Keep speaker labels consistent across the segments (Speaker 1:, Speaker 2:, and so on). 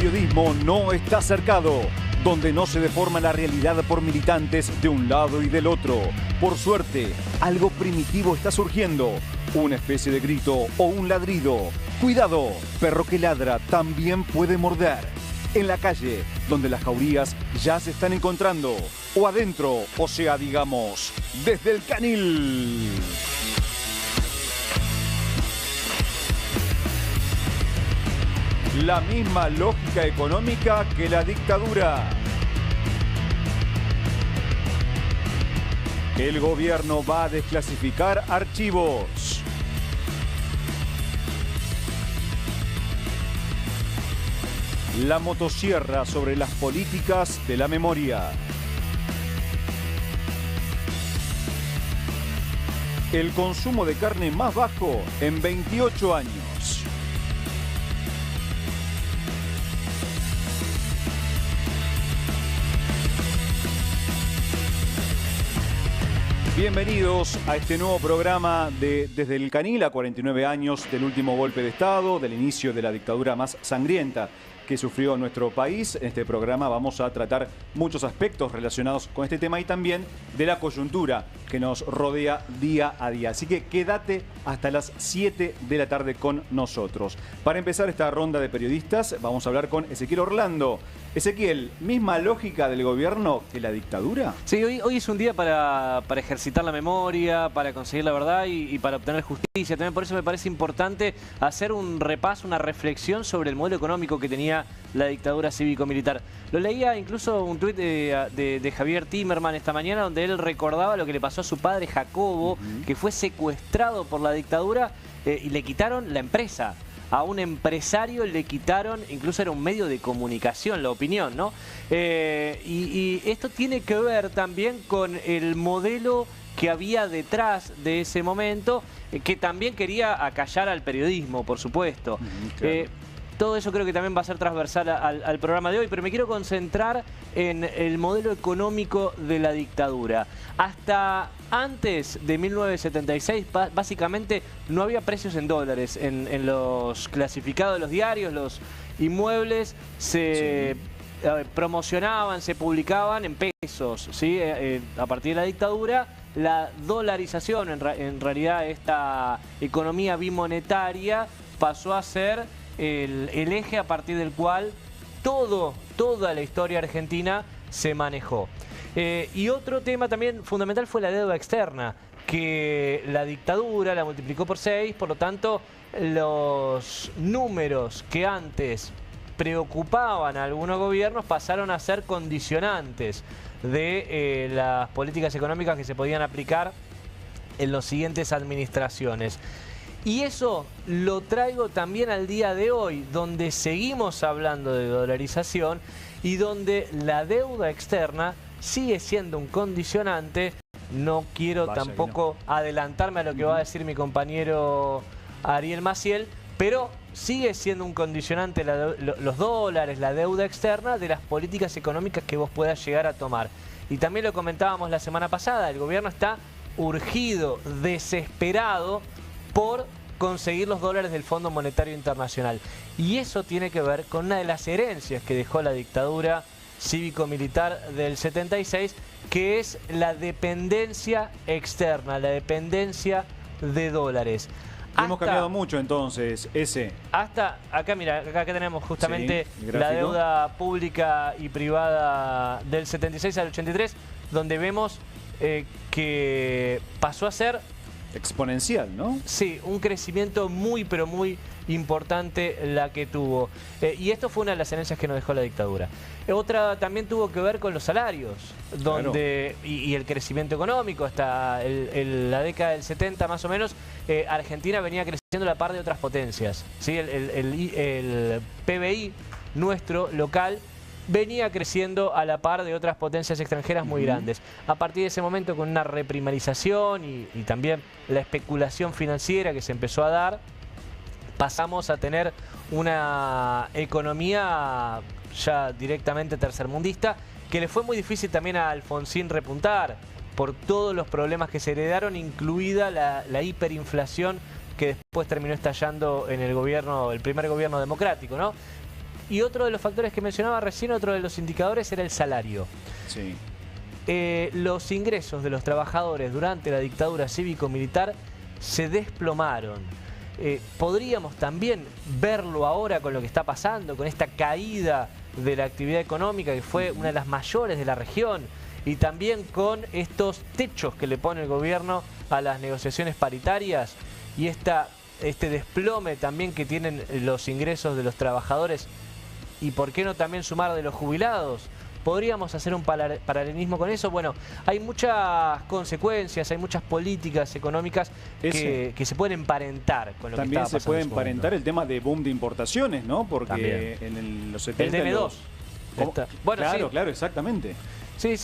Speaker 1: periodismo no está cercado, donde no se deforma la realidad por militantes de un lado y del otro. Por suerte, algo primitivo está surgiendo, una especie de grito o un ladrido. Cuidado, perro que ladra también puede morder. En la calle, donde las jaurías ya se están encontrando, o adentro, o sea, digamos, desde el canil. La misma lógica económica que la dictadura. El gobierno va a desclasificar archivos. La motosierra sobre las políticas de la memoria. El consumo de carne más bajo en 28 años. Bienvenidos a este nuevo programa de Desde el Canil, a 49 años del último golpe de Estado, del inicio de la dictadura más sangrienta que sufrió nuestro país. En este programa vamos a tratar muchos aspectos relacionados con este tema y también de la coyuntura que nos rodea día a día. Así que quédate hasta las 7 de la tarde con nosotros. Para empezar esta ronda de periodistas vamos a hablar con Ezequiel Orlando. Ezequiel, ¿misma lógica del gobierno que la dictadura?
Speaker 2: Sí, hoy es un día para ejercitar la memoria, para conseguir la verdad y para obtener justicia. También por eso me parece importante hacer un repaso, una reflexión sobre el modelo económico que tenía la dictadura cívico-militar. Lo leía incluso un tuit de Javier Timerman esta mañana, donde él recordaba lo que le pasó a su padre Jacobo, que fue secuestrado por la dictadura y le quitaron la empresa. A un empresario le quitaron, incluso era un medio de comunicación, la opinión, ¿no? Y esto tiene que ver también con el modelo que había detrás de ese momento, que también quería acallar al periodismo, por supuesto. Claro. Todo eso creo que también va a ser transversal al programa de hoy, pero me quiero concentrar en el modelo económico de la dictadura. Hasta antes de 1976, básicamente, no había precios en dólares en los clasificados de los diarios, los inmuebles se promocionaban, se publicaban en pesos, ¿sí? A partir de la dictadura, la dolarización, en realidad esta economía bimonetaria, pasó a ser el eje a partir del cual toda la historia argentina se manejó. Y otro tema también fundamental fue la deuda externa, que la dictadura la multiplicó por 6, por lo tanto los números que antes preocupaban a algunos gobiernos pasaron a ser condicionantes de las políticas económicas que se podían aplicar en las siguientes administraciones. Y eso lo traigo también al día de hoy, donde seguimos hablando de dolarización y donde la deuda externa sigue siendo un condicionante. No quiero tampoco adelantarme a lo que va a decir mi compañero Ariel Maciel, pero sigue siendo un condicionante los dólares, la deuda externa de las políticas económicas que vos puedas llegar a tomar. Y también lo comentábamos la semana pasada, el gobierno está urgido, desesperado por conseguir los dólares del Fondo Monetario Internacional. Y eso tiene que ver con una de las herencias que dejó la dictadura cívico-militar del 76, que es la dependencia externa, la dependencia de dólares.
Speaker 1: Hemos cambiado mucho entonces,
Speaker 2: Hasta acá, mira, acá tenemos justamente la deuda pública y privada del 76 al 83, donde vemos que pasó a ser
Speaker 1: exponencial, ¿no?
Speaker 2: Sí, un crecimiento muy, pero muy importante la que tuvo. Y esto fue una de las herencias que nos dejó la dictadura. Otra también tuvo que ver con los salarios, donde y el crecimiento económico. Hasta la década del 70 más o menos, Argentina venía creciendo a la par de otras potencias, ¿sí? El PBI nuestro, local, venía creciendo a la par de otras potencias extranjeras muy grandes. A partir de ese momento, con una reprimarización y también la especulación financiera que se empezó a dar, pasamos a tener una economía ya directamente tercermundista, que le fue muy difícil también a Alfonsín repuntar por todos los problemas que se heredaron, incluida la hiperinflación que después terminó estallando en el primer gobierno democrático, ¿no? Y otro de los factores que mencionaba recién, otro de los indicadores, era el salario.
Speaker 1: Sí.
Speaker 2: Los ingresos de los trabajadores durante la dictadura cívico-militar se desplomaron. Podríamos también verlo ahora con lo que está pasando, con esta caída de la actividad económica, que fue una de las mayores de la región, y también con estos techos que le pone el gobierno a las negociaciones paritarias y este desplome también que tienen los ingresos de los trabajadores, y por qué no también sumar de los jubilados. ¿Podríamos hacer un paralelismo con eso? Bueno, hay muchas consecuencias, hay muchas políticas económicas que se pueden emparentar con lo que está pasando.
Speaker 1: También se puede emparentar el tema de boom de importaciones, ¿no? Porque los 70...
Speaker 2: El DM2.
Speaker 1: Bueno, claro, sí. Claro, exactamente.
Speaker 2: Sí.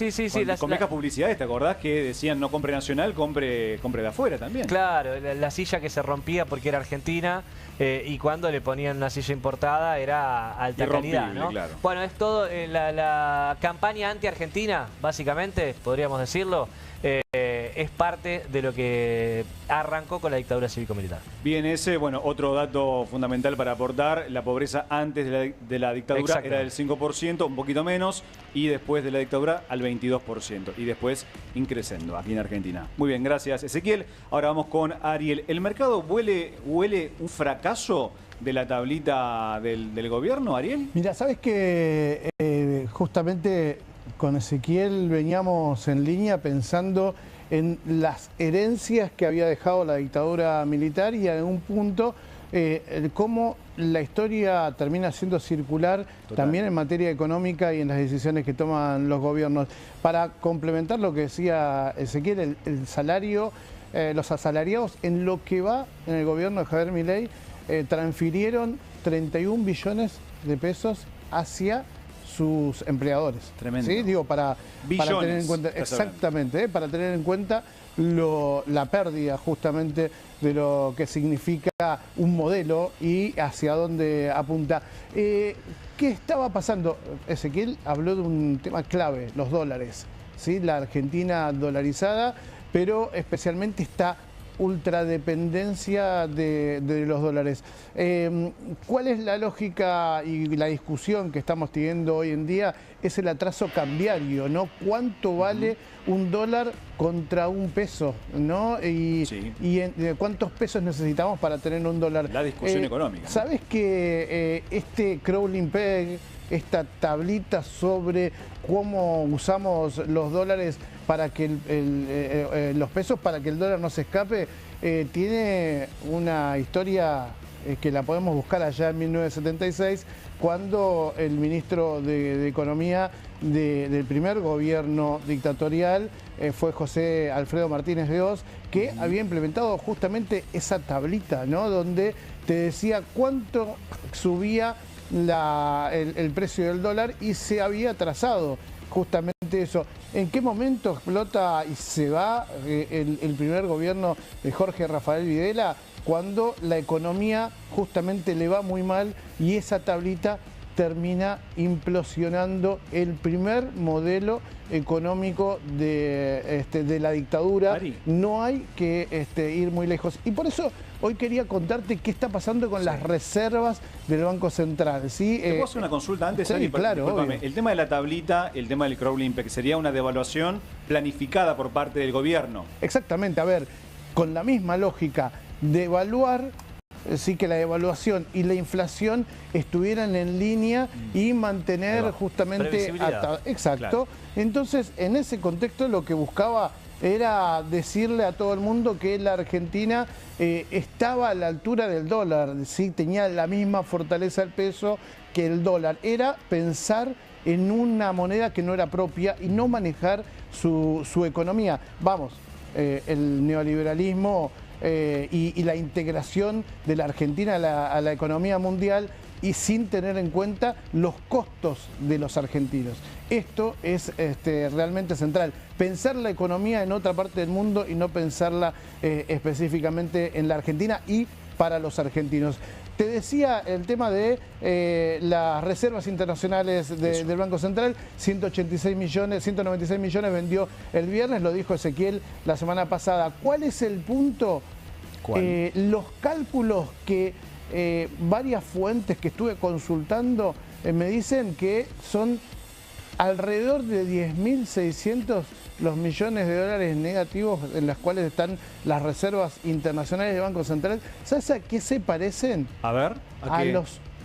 Speaker 1: Con viejas publicidades, ¿te acordás que decían no compre nacional, compre de afuera también?
Speaker 2: Claro, la silla que se rompía porque era argentina y cuando le ponían una silla importada era alta calidad, ¿no?
Speaker 1: Claro.
Speaker 2: Bueno, es todo la campaña anti-argentina, básicamente, podríamos decirlo, es parte de lo que arrancó con la dictadura cívico-militar.
Speaker 1: Bien, bueno, otro dato fundamental para aportar, la pobreza antes de la dictadura era del 5%, un poquito menos, y después de la dictadura al 22%, y después increciendo aquí en Argentina. Muy bien, gracias Ezequiel. Ahora vamos con Ariel. ¿El mercado huele un fracaso de la tablita del gobierno, Ariel?
Speaker 3: Mira, sabes que justamente con Ezequiel veníamos en línea pensando en las herencias que había dejado la dictadura militar y en un punto cómo la historia termina siendo circular. Total. También en materia económica y en las decisiones que toman los gobiernos. Para complementar lo que decía Ezequiel, el salario, los asalariados en lo que va en el gobierno de Javier Milei transfirieron 31 billones de pesos hacia sus empleadores.
Speaker 1: Tremendo.
Speaker 3: ¿Sí? Digo, para tener en cuenta, exactamente, para tener en cuenta la pérdida justamente de lo que significa un modelo y hacia dónde apunta. ¿Qué estaba pasando? Ezequiel habló de un tema clave, los dólares, ¿sí? La Argentina dolarizada, pero especialmente esta ultradependencia de los dólares. ¿Cuál es la lógica y la discusión que estamos teniendo hoy en día? Es el atraso cambiario, ¿no? ¿Cuánto vale un dólar contra un peso, ¿no? Y cuántos pesos necesitamos para tener un dólar.
Speaker 1: La discusión económica.
Speaker 3: ¿Sabes que este crawling peg, esta tablita sobre cómo usamos los dólares para que los pesos para que el dólar no se escape, tiene una historia que la podemos buscar allá en 1976, cuando el ministro de Economía del primer gobierno dictatorial fue José Alfredo Martínez de Hoz, que había implementado justamente esa tablita, ¿no? Donde te decía cuánto subía el precio del dólar y se había trazado justamente eso. ¿En qué momento explota y se va el primer gobierno de Jorge Rafael Videla? Cuando la economía justamente le va muy mal y esa tablita termina implosionando el primer modelo económico de la dictadura. Ari. No hay que ir muy lejos. Y por eso hoy quería contarte qué está pasando con las reservas del Banco Central. ¿Sí?
Speaker 1: ¿Te puedo hacer una consulta antes,
Speaker 3: sí,
Speaker 1: Ari?
Speaker 3: Claro.
Speaker 1: El tema de la tablita, el tema del crawling peg, sería una devaluación planificada por parte del gobierno.
Speaker 3: Exactamente. A ver, con la misma lógica, devaluar, sí, que la devaluación y la inflación estuvieran en línea y mantener justamente... Exacto. Claro. Entonces, en ese contexto lo que buscaba era decirle a todo el mundo que la Argentina estaba a la altura del dólar, ¿sí? Tenía la misma fortaleza del peso que el dólar. Era pensar en una moneda que no era propia y no manejar su economía. Vamos, el neoliberalismo... y la integración de la Argentina a la economía mundial y sin tener en cuenta los costos de los argentinos. Esto es realmente central. Pensar la economía en otra parte del mundo y no pensarla específicamente en la Argentina y para los argentinos. Te decía el tema de las reservas internacionales del Banco Central, 196 millones vendió el viernes, lo dijo Ezequiel la semana pasada. ¿Cuál es el punto? Los cálculos que varias fuentes que estuve consultando me dicen que son alrededor de 10.600 los millones de dólares negativos en las cuales están las reservas internacionales del Banco Central. ¿Sabes a qué se parecen?
Speaker 1: A ver,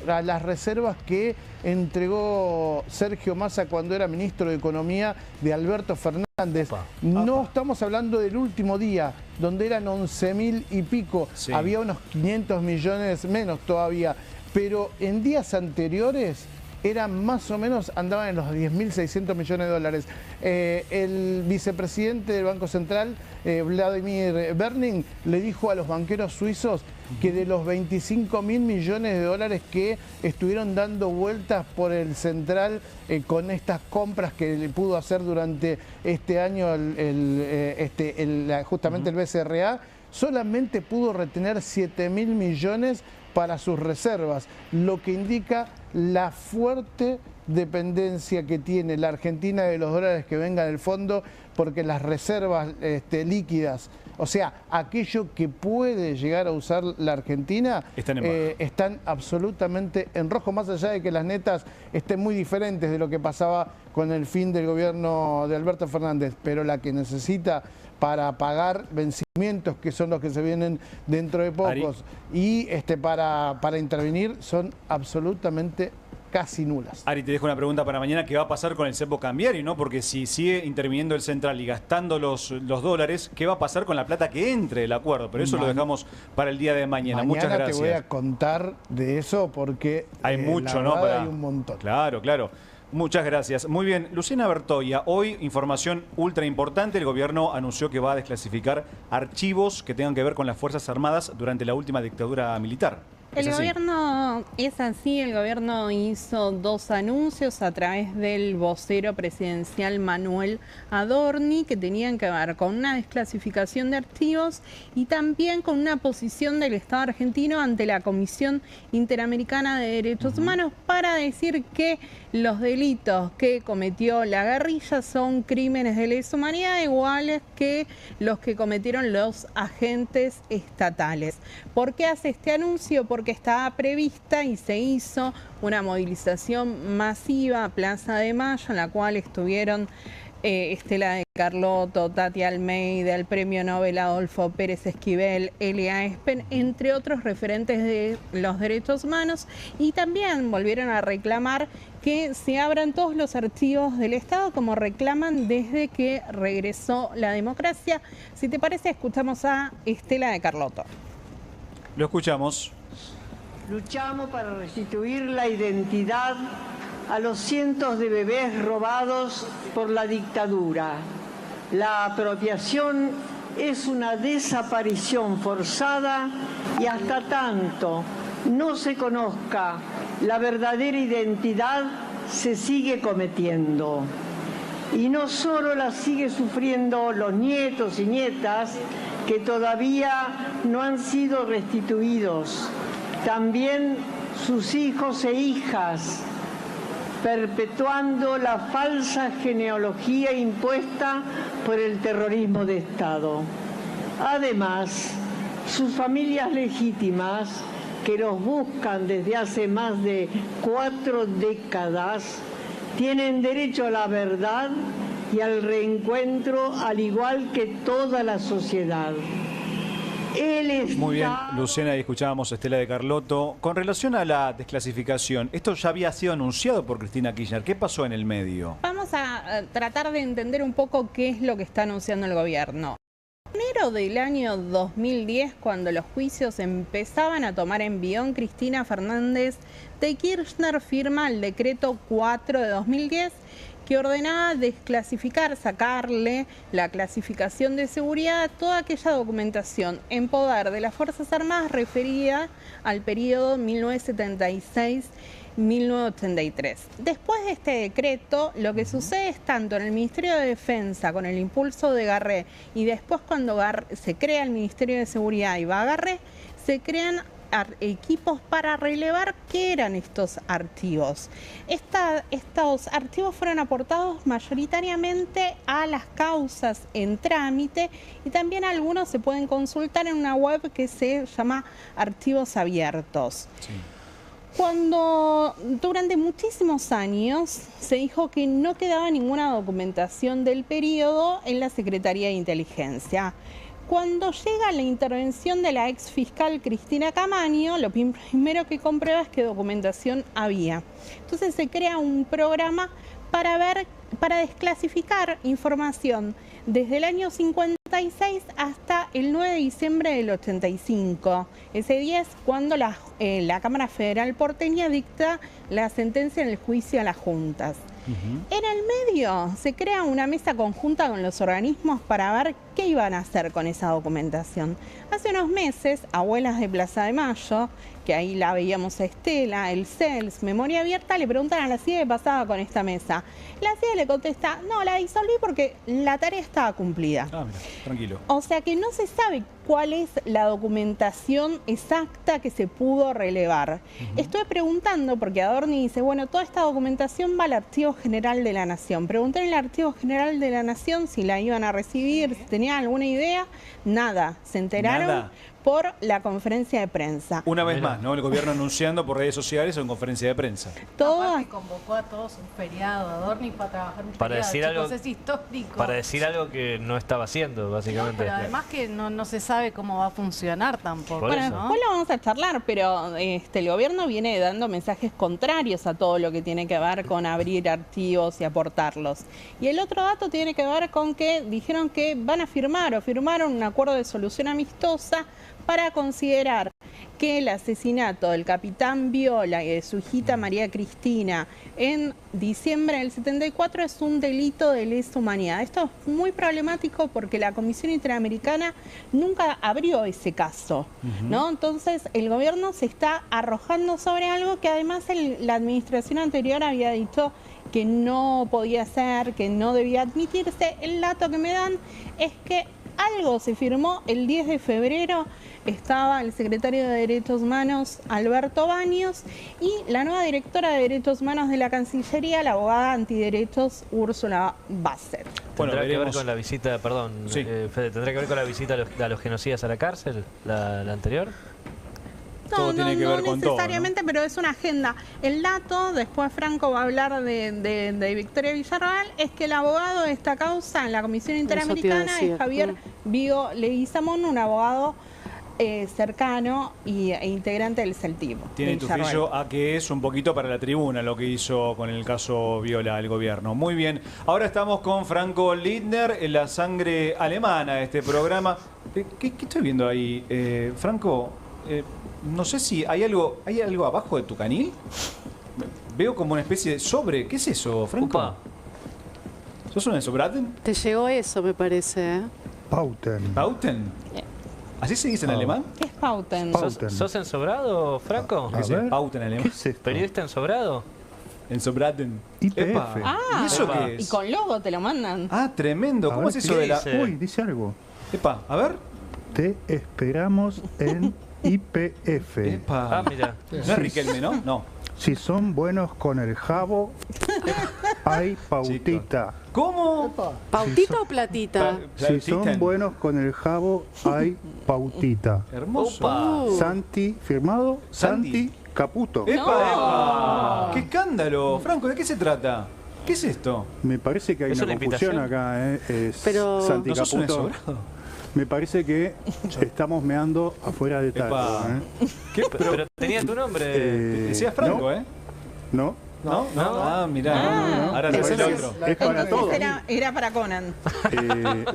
Speaker 3: a las reservas que entregó Sergio Massa cuando era ministro de Economía de Alberto Fernández. No estamos hablando del último día, donde eran 11.000 y pico. Sí. Había unos 500 millones menos todavía. Pero en días anteriores eran más o menos, andaban en los 10.600 millones de dólares. El vicepresidente del Banco Central, Vladimir Berning, le dijo a los banqueros suizos que de los 25.000 millones de dólares que estuvieron dando vueltas por el Central con estas compras que le pudo hacer durante este año justamente el BCRA, solamente pudo retener 7.000 millones para sus reservas, lo que indica la fuerte dependencia que tiene la Argentina de los dólares que vengan del fondo, porque las reservas líquidas, o sea, aquello que puede llegar a usar la Argentina, están absolutamente en rojo, más allá de que las netas estén muy diferentes de lo que pasaba con el fin del gobierno de Alberto Fernández, pero la que necesita para pagar vencimientos, que son los que se vienen dentro de pocos, y para intervenir, son absolutamente casi nulas.
Speaker 1: Ari, te dejo una pregunta para mañana. ¿Qué va a pasar con el cepo cambiario, no? Porque si sigue interviniendo el Central y gastando los dólares, ¿qué va a pasar con la plata que entre del acuerdo? Pero eso lo dejamos para el día de mañana. Muchas gracias.
Speaker 3: Te voy a contar de eso porque
Speaker 1: hay mucho, ¿no?
Speaker 3: Hay un montón.
Speaker 1: Claro, claro. Muchas gracias. Muy bien, Luciana Bertoia, hoy información ultra importante. El gobierno anunció que va a desclasificar archivos que tengan que ver con las Fuerzas Armadas durante la última dictadura militar.
Speaker 4: El gobierno es así, el gobierno hizo dos anuncios a través del vocero presidencial Manuel Adorni, que tenían que ver con una desclasificación de archivos y también con una posición del Estado argentino ante la Comisión Interamericana de Derechos Humanos para decir que los delitos que cometió la guerrilla son crímenes de lesa humanidad iguales que los que cometieron los agentes estatales. ¿Por qué hace este anuncio? Porque estaba prevista y se hizo una movilización masiva a Plaza de Mayo, en la cual estuvieron Estela de Carlotto, Tati Almeida, el premio Nobel Adolfo Pérez Esquivel, Elia Espen, entre otros referentes de los derechos humanos, y también volvieron a reclamar que se abran todos los archivos del Estado como reclaman desde que regresó la democracia. Si te parece, escuchamos a Estela de Carlotto.
Speaker 1: Lo escuchamos.
Speaker 5: Luchamos para restituir la identidad a los cientos de bebés robados por la dictadura. La apropiación es una desaparición forzada y hasta tanto no se conozca la verdadera identidad, se sigue cometiendo. Y no solo la sigue sufriendo los nietos y nietas que todavía no han sido restituidos, también sus hijos e hijas, perpetuando la falsa genealogía impuesta por el terrorismo de Estado. Además, sus familias legítimas, que los buscan desde hace más de 4 décadas, tienen derecho a la verdad y al reencuentro, al igual que toda la sociedad.
Speaker 1: Muy bien, Luciana, ahí escuchábamos a Estela de Carlotto. Con relación a la desclasificación, esto ya había sido anunciado por Cristina Kirchner. ¿Qué pasó en el medio?
Speaker 4: Vamos a tratar de entender un poco qué es lo que está anunciando el gobierno. En enero del año 2010, cuando los juicios empezaban a tomar envión, Cristina Fernández de Kirchner firma el decreto 4 de 2010 que ordenaba desclasificar, sacarle la clasificación de seguridad a toda aquella documentación en poder de las Fuerzas Armadas referida al periodo 1976-1983. Después de este decreto, lo que sucede es tanto en el Ministerio de Defensa, con el impulso de Garré, y después cuando se crea el Ministerio de Seguridad y va Garré, se crean equipos para relevar qué eran estos archivos. Estos archivos fueron aportados mayoritariamente a las causas en trámite y también algunos se pueden consultar en una web que se llama Archivos Abiertos.
Speaker 1: Sí.
Speaker 4: Cuando durante muchísimos años se dijo que no quedaba ninguna documentación del periodo en la Secretaría de Inteligencia. Cuando llega la intervención de la ex fiscal Cristina Camaño, lo primero que comprueba es que documentación había. Entonces se crea un programa para desclasificar información desde el año 56 hasta el 9 de diciembre del 85. Ese día es cuando la Cámara Federal porteña dicta la sentencia en el juicio a las juntas. En el medio se crea una mesa conjunta con los organismos para ver qué iban a hacer con esa documentación. Hace unos meses, Abuelas de Plaza de Mayo, que ahí la veíamos a Estela, el CELS, Memoria Abierta, le preguntan a la CIDE qué pasaba con esta mesa. La CIDE le contesta, no, la disolví porque la tarea estaba cumplida.
Speaker 1: Ah, mira, tranquilo.
Speaker 4: O sea que no se sabe cuál es la documentación exacta que se pudo relevar. Estoy preguntando, porque Adorni dice, bueno, toda esta documentación va al Archivo General de la Nación. Pregunté en el Archivo General de la Nación si la iban a recibir, si tenían alguna idea. Nada, se enteraron.
Speaker 1: Nada.
Speaker 4: Por la conferencia de prensa.
Speaker 1: Una vez más, ¿no? El gobierno anunciando por redes sociales o en conferencia de prensa.
Speaker 6: Aparte convocó a todos un feriado, Adorni para trabajar un
Speaker 2: Para
Speaker 6: feriado,
Speaker 2: decir algo,
Speaker 6: es histórico.
Speaker 2: Para decir algo que no estaba haciendo, básicamente.
Speaker 6: Pero además que no se sabe cómo va a funcionar tampoco.
Speaker 2: Por
Speaker 4: Bueno,
Speaker 2: eso.
Speaker 4: después lo vamos a charlar, pero el gobierno viene dando mensajes contrarios a todo lo que tiene que ver con abrir archivos y aportarlos. Y el otro dato tiene que ver con que dijeron que van a firmar o firmaron un acuerdo de solución amistosa para considerar que el asesinato del capitán Viola y de su hijita María Cristina en diciembre del 74 es un delito de lesa humanidad. Esto es muy problemático porque la Comisión Interamericana nunca abrió ese caso, ¿no? Entonces el gobierno se está arrojando sobre algo que además la administración anterior había dicho que no podía ser, que no debía admitirse. El dato que me dan es que algo se firmó el 10 de febrero, estaba el secretario de Derechos Humanos, Alberto Baños, y la nueva directora de Derechos Humanos de la Cancillería, la abogada antiderechos Úrsula Bassett.
Speaker 1: Bueno,
Speaker 2: ¿Tendrá que ver
Speaker 1: veremos.
Speaker 2: con la visita, perdón,
Speaker 1: Sí.
Speaker 2: Fede, ¿tendrá que ver con la visita a los genocidas a la cárcel, la anterior?
Speaker 1: Todo tiene que ver con todo,
Speaker 4: necesariamente, pero es una agenda. El dato, después Franco va a hablar de Victoria Villarreal, es que el abogado de esta causa en la Comisión Interamericana es Javier Vigo Leguizamón, un abogado cercano e integrante del CELTIP.
Speaker 1: Tiene tufillo a que es un poquito para la tribuna lo que hizo con el caso Viola el gobierno. Muy bien. Ahora estamos con Franco Lindner, en la sangre alemana de este programa. ¿Qué estoy viendo ahí? Franco, no sé si hay algo abajo de tu canil. Veo como una especie de sobre. ¿Qué es eso, Franco?
Speaker 2: Upa.
Speaker 1: ¿Sos un ensobraten?
Speaker 6: Te llegó eso, me parece.
Speaker 3: Pauten.
Speaker 1: ¿Pauten? ¿Así se dice en alemán?
Speaker 4: ¿Qué es Pauten?
Speaker 3: Pauten.
Speaker 2: ¿Sos ensobrado, Franco?
Speaker 3: A
Speaker 1: ¿Qué es
Speaker 3: ver.
Speaker 1: Pauten en
Speaker 3: ¿Qué
Speaker 1: alemán?
Speaker 3: es esto?
Speaker 2: ¿Periodista ensobrado?
Speaker 1: Ensobraten.
Speaker 3: IPF.
Speaker 1: Epa. ¿Y eso
Speaker 2: Epa.
Speaker 1: qué
Speaker 4: Y
Speaker 1: es?
Speaker 4: con logo te lo mandan.
Speaker 1: Ah, tremendo.
Speaker 3: A
Speaker 1: ¿Cómo
Speaker 3: ver,
Speaker 1: es eso
Speaker 3: ¿qué
Speaker 1: de la...?
Speaker 2: dice?
Speaker 3: Uy, dice algo.
Speaker 1: Epa, a ver.
Speaker 3: Te esperamos en IPF.
Speaker 1: Epa.
Speaker 2: Ah, mira.
Speaker 1: No es Riquelme, ¿no? No.
Speaker 3: Si son buenos con el jabo, hay pautita.
Speaker 1: ¿Cómo?
Speaker 6: ¿Pautita o platita?
Speaker 3: Si son buenos con el jabo, hay pautita.
Speaker 1: Hermoso.
Speaker 2: Opa.
Speaker 3: Santi, firmado
Speaker 1: Santi.
Speaker 3: Santi Caputo.
Speaker 1: ¡Epa, epa! ¡Qué escándalo! Franco, ¿de qué se trata? ¿Qué es esto?
Speaker 3: Me parece que hay
Speaker 2: ¿Es
Speaker 3: una
Speaker 2: una
Speaker 3: confusión
Speaker 2: invitación?
Speaker 3: acá. Es
Speaker 6: Pero-
Speaker 3: Santi
Speaker 1: ¿No sos un
Speaker 3: Caputo.
Speaker 1: ensobrado?
Speaker 3: Me parece que estamos meando afuera de talco.
Speaker 1: Epa. ¿Qué?
Speaker 2: Pero tenía tu nombre.
Speaker 1: Decía Franco,
Speaker 3: ¿no?
Speaker 1: ¿eh?
Speaker 3: ¿No?
Speaker 1: ¿No?
Speaker 2: No.
Speaker 1: Ah, mirá. Ahora no es el
Speaker 3: Entonces,
Speaker 1: otro.
Speaker 3: es para
Speaker 4: Entonces
Speaker 3: todos.
Speaker 4: era para Conan.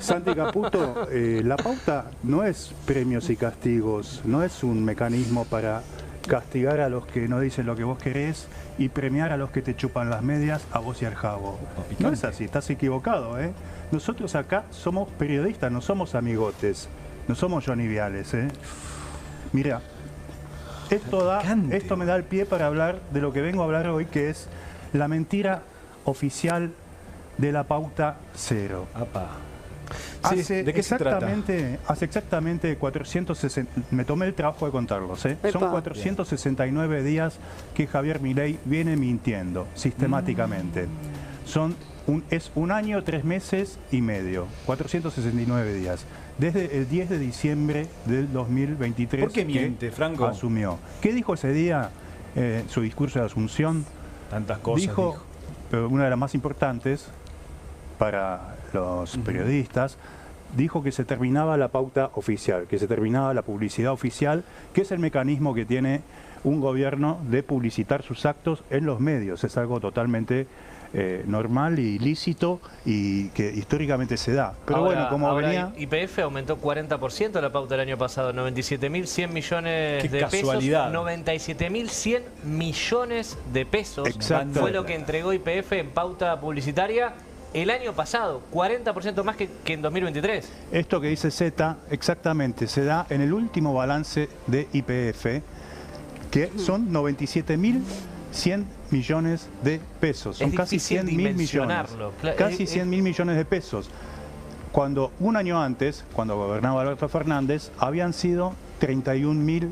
Speaker 3: Santi Caputo, la pauta no es premios y castigos, no es un mecanismo para castigar a los que no dicen lo que vos querés y premiar a los que te chupan las medias, a vos y al jabo. No es así, estás equivocado, ¿eh? Nosotros acá somos periodistas, no somos amigotes, no somos Johnny Viales, ¿eh? Mira, esto me da el pie para hablar de lo que vengo a hablar hoy, que es la mentira oficial de la pauta cero.
Speaker 1: Apa. Sí, ¿de qué se trata?
Speaker 3: Hace exactamente 460, me tomé el trabajo de contarlos, ¿eh? Son
Speaker 6: Epa.
Speaker 3: 469 días que Javier Milei viene mintiendo sistemáticamente. Es un año, 3 meses y medio, 469 días. Desde el 10 de diciembre del 2023.
Speaker 1: ¿Por qué miente,
Speaker 3: que
Speaker 1: Franco?
Speaker 3: asumió. ¿Qué dijo ese día?
Speaker 7: su discurso de Asunción,
Speaker 1: Tantas cosas
Speaker 7: dijo, pero una de las más importantes para los periodistas, dijo que se terminaba la pauta oficial, que se terminaba la publicidad oficial, que es el mecanismo que tiene un gobierno de publicitar sus actos en los medios. Es algo totalmente normal y lícito y que históricamente se da. Pero
Speaker 2: ahora,
Speaker 7: bueno, como venía...
Speaker 2: YPF aumentó 40% la pauta el año pasado, 97.100 millones
Speaker 1: Qué
Speaker 2: de
Speaker 1: casualidad.
Speaker 2: pesos. 97.100 millones de pesos
Speaker 7: Exacto.
Speaker 2: fue lo que entregó YPF en pauta publicitaria el año pasado, 40% más que en 2023.
Speaker 7: Esto que dice Z exactamente se da en el último balance de YPF, que son 97.100 millones de pesos. Son casi
Speaker 2: difícil
Speaker 7: 100.000 millones.
Speaker 2: dimensionarlo.
Speaker 7: Casi 100.000 millones de pesos. Cuando un año antes, cuando gobernaba Alberto Fernández, habían sido 31.000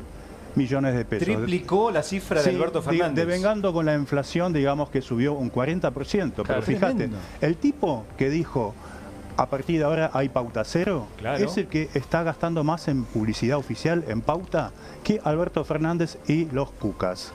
Speaker 7: millones de pesos.
Speaker 1: Triplicó la cifra de
Speaker 7: Sí,
Speaker 1: Alberto Fernández.
Speaker 7: devengando con la inflación, digamos que subió un 40%. Pero fíjate,
Speaker 1: tremendo.
Speaker 7: el tipo que dijo a partir de ahora hay pauta cero,
Speaker 1: Claro.
Speaker 7: es el que está gastando más en publicidad oficial, en pauta, que Alberto Fernández y los cucas,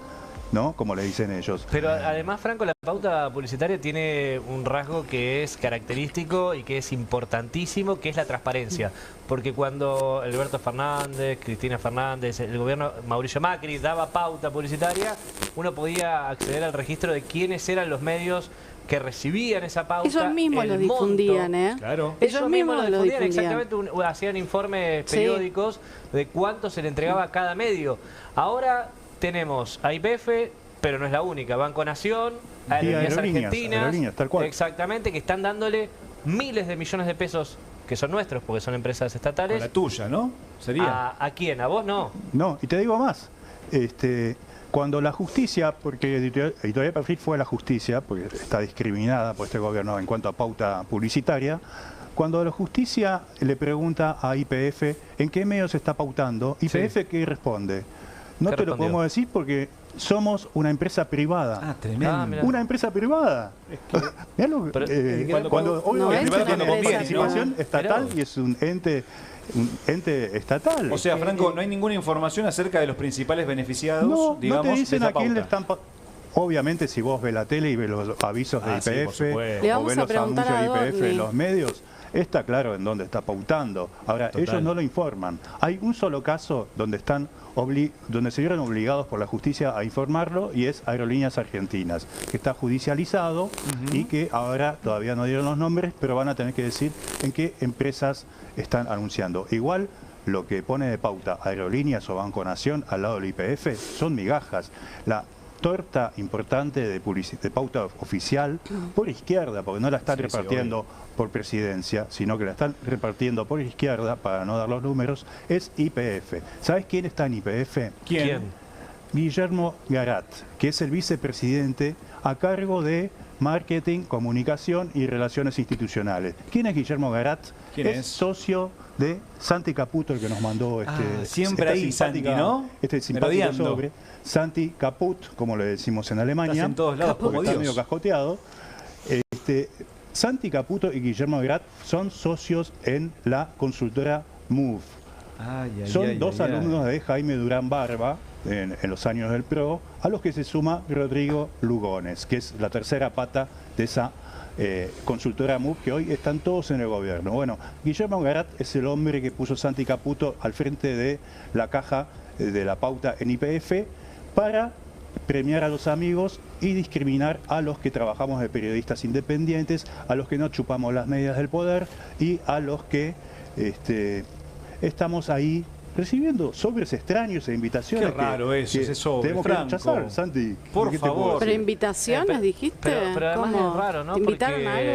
Speaker 7: ¿no? Como le dicen ellos.
Speaker 2: Pero además, Franco, la pauta publicitaria tiene un rasgo que es característico y que es importantísimo, que es la transparencia. Porque cuando Alberto Fernández, Cristina Fernández, el gobierno Mauricio Macri daba pauta publicitaria, uno podía acceder al registro de quiénes eran los medios que recibían esa pauta.
Speaker 8: Ellos mismos
Speaker 2: el
Speaker 8: lo
Speaker 2: monto.
Speaker 8: difundían, ¿eh?
Speaker 1: Claro.
Speaker 8: Ellos mismos lo difundían.
Speaker 2: Exactamente, hacían informes
Speaker 8: Sí.
Speaker 2: periódicos de cuánto se le entregaba a cada medio. Ahora tenemos a YPF, pero no es la única, Banco Nación, Aerolíneas Argentinas,
Speaker 7: Aerolíneas, tal cual.
Speaker 2: exactamente, que están dándole miles de millones de pesos, que son nuestros, porque son empresas
Speaker 1: Con
Speaker 2: estatales.
Speaker 1: la tuya, ¿no? Sería.
Speaker 2: ¿A quién? ¿A vos no?
Speaker 7: No, y te digo más. Cuando la justicia, porque Editorial Perfil fue a la justicia, porque está discriminada por este gobierno en cuanto a pauta publicitaria, cuando la justicia le pregunta a YPF en qué medios se está pautando, YPF ¿qué responde? No
Speaker 2: ¿Qué
Speaker 7: te lo
Speaker 2: respondió?
Speaker 7: podemos decir porque somos una empresa privada.
Speaker 1: Ah, tremendo.
Speaker 2: mirá.
Speaker 7: Una empresa privada. Mirá lo que-
Speaker 2: Pero,
Speaker 7: cuando
Speaker 8: no es
Speaker 7: privado
Speaker 8: una
Speaker 7: tiene
Speaker 8: empresa,
Speaker 7: participación
Speaker 2: ¿no?
Speaker 7: estatal
Speaker 2: Mirá.
Speaker 7: y es un ente estatal.
Speaker 1: O sea, Franco, no hay ninguna información acerca de los principales beneficiados,
Speaker 7: no
Speaker 1: digamos,
Speaker 7: te dicen
Speaker 1: de
Speaker 7: a
Speaker 1: esa
Speaker 7: quién le
Speaker 1: pauta.
Speaker 7: están... Obviamente, si vos ves la tele y ves los avisos de
Speaker 1: Ah, sí, por
Speaker 7: YPF
Speaker 1: supuesto.
Speaker 8: Le
Speaker 7: o
Speaker 8: vamos
Speaker 7: ves
Speaker 8: a
Speaker 7: los
Speaker 8: preguntar
Speaker 7: anuncios
Speaker 8: a
Speaker 7: de YPF
Speaker 8: Dorni.
Speaker 7: en los medios, está claro en dónde está pautando. Ahora,
Speaker 1: Total.
Speaker 7: ellos no lo informan. Hay un solo caso donde donde se vieron obligados por la justicia a informarlo y es Aerolíneas Argentinas, que está judicializado y que ahora todavía no dieron los nombres, pero van a tener que decir en qué empresas están anunciando. Igual lo que pone de pauta Aerolíneas o Banco Nación al lado del YPF son migajas. La torta importante de pauta oficial por izquierda, porque no la están
Speaker 1: Sí, sí,
Speaker 7: repartiendo por presidencia, sino que la están repartiendo por izquierda, para no dar los números, es YPF. ¿Sabes quién está en YPF?
Speaker 1: ¿Quién?
Speaker 7: Guillermo Garat, que es el vicepresidente a cargo de Marketing, Comunicación y Relaciones Institucionales. ¿Quién es Guillermo Garat?
Speaker 1: ¿Quién es?
Speaker 7: socio de Santi Caputo, el que nos mandó
Speaker 1: siempre ahí Santi, ¿no?
Speaker 7: Este simpático
Speaker 1: Merodeando.
Speaker 7: sobre. Santi Caput, como le decimos en Alemania.
Speaker 1: Estás en todos lados
Speaker 7: porque
Speaker 1: como
Speaker 7: está
Speaker 1: Dios.
Speaker 7: medio cascoteado. Santi Caputo y Guillermo Garat son socios en la consultora Move. Son dos alumnos de Jaime Durán Barba en los años del PRO, a los que se suma Rodrigo Lugones, que es la tercera pata de esa consultora Move, que hoy están todos en el gobierno. Bueno, Guillermo Garat es el hombre que puso Santi Caputo al frente de la caja de la pauta en YPF para premiar a los amigos y discriminar a los que trabajamos de periodistas independientes, a los que no chupamos las medias del poder y a los que estamos ahí recibiendo sobres extraños e invitaciones.
Speaker 1: Qué raro eso,
Speaker 7: que
Speaker 1: ese sobre,
Speaker 7: tenemos
Speaker 1: Franco.
Speaker 7: que rechazar, Santi.
Speaker 1: Por
Speaker 7: ¿Qué te puedo
Speaker 1: favor.
Speaker 7: decir?
Speaker 8: Pero invitaciones, dijiste.
Speaker 2: Pero además
Speaker 8: ¿Cómo?
Speaker 2: es raro, ¿no?
Speaker 8: ¿Te invitaron a algo?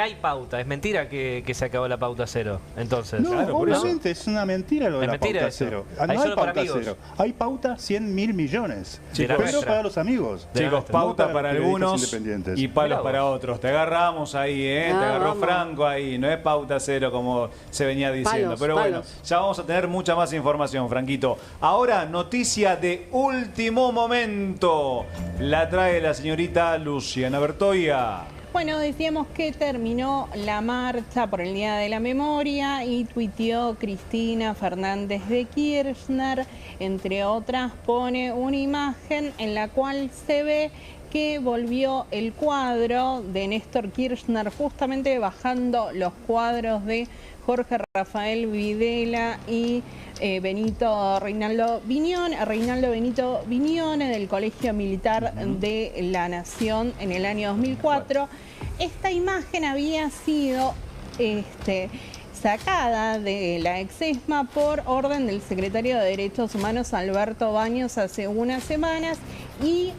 Speaker 2: Hay pauta, es mentira que se acabó la pauta cero. Entonces,
Speaker 7: No,
Speaker 1: Claro, por eso.
Speaker 7: obviamente es una mentira lo de
Speaker 2: Es
Speaker 7: la
Speaker 2: mentira
Speaker 7: pauta
Speaker 2: eso.
Speaker 7: cero.
Speaker 2: Hay
Speaker 7: No hay
Speaker 2: solo para
Speaker 7: pauta
Speaker 2: amigos.
Speaker 7: cero. Hay pauta 100.000 millones.
Speaker 2: De la
Speaker 7: Pero
Speaker 2: nuestra.
Speaker 7: para los amigos.
Speaker 2: De la
Speaker 1: Chicos,
Speaker 2: nuestra.
Speaker 1: pauta
Speaker 7: No
Speaker 1: para
Speaker 7: periodistas
Speaker 1: algunos
Speaker 7: independientes.
Speaker 1: y palos
Speaker 2: Mirá vos.
Speaker 1: para otros. Te agarramos ahí, ¿eh?
Speaker 8: Ah,
Speaker 1: Te agarró
Speaker 8: vamos.
Speaker 1: Franco ahí. No es pauta cero como se venía diciendo.
Speaker 8: Palos,
Speaker 1: Pero bueno,
Speaker 8: palos.
Speaker 1: ya vamos a tener mucha más información, Franquito. Ahora, noticia de último momento. La trae la señorita Luciana Bertoia.
Speaker 4: Bueno, decíamos que terminó la marcha por el Día de la Memoria y tuiteó Cristina Fernández de Kirchner, entre otras, pone una imagen en la cual se ve que volvió el cuadro de Néstor Kirchner, justamente bajando los cuadros de Jorge Rafael Videla y Reinaldo Benito Viñone del Colegio Militar de la Nación en el año 2004. Esta imagen había sido sacada de la Exesma por orden del secretario de Derechos Humanos Alberto Baños hace unas semanas y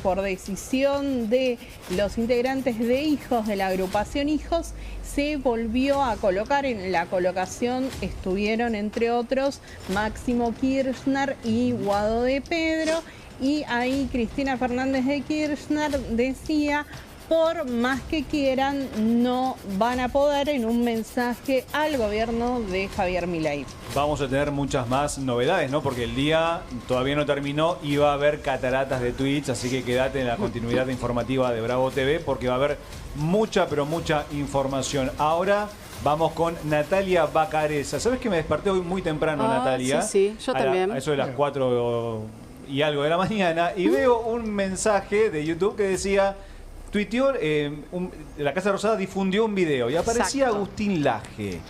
Speaker 4: por decisión de los integrantes de Hijos, de la agrupación Hijos, se volvió a colocar. En la colocación estuvieron, entre otros, Máximo Kirchner y Guado de Pedro, y ahí Cristina Fernández de Kirchner decía: por más que quieran, no van a poder, en un mensaje al gobierno de Javier Milei.
Speaker 1: Vamos a tener muchas más novedades, ¿no? Porque el día todavía no terminó y va a haber cataratas de tweets, así que quédate en la continuidad informativa de Bravo TV porque va a haber mucha, pero mucha información. Ahora vamos con Natalia Bacareza. ¿Sabes que me desperté hoy muy temprano, Natalia?
Speaker 8: Sí, yo también.
Speaker 1: A eso de las 4 y algo de la mañana, y veo un mensaje de YouTube que decía... Tuiteó, la Casa Rosada difundió un video y aparecía Agustín Laje.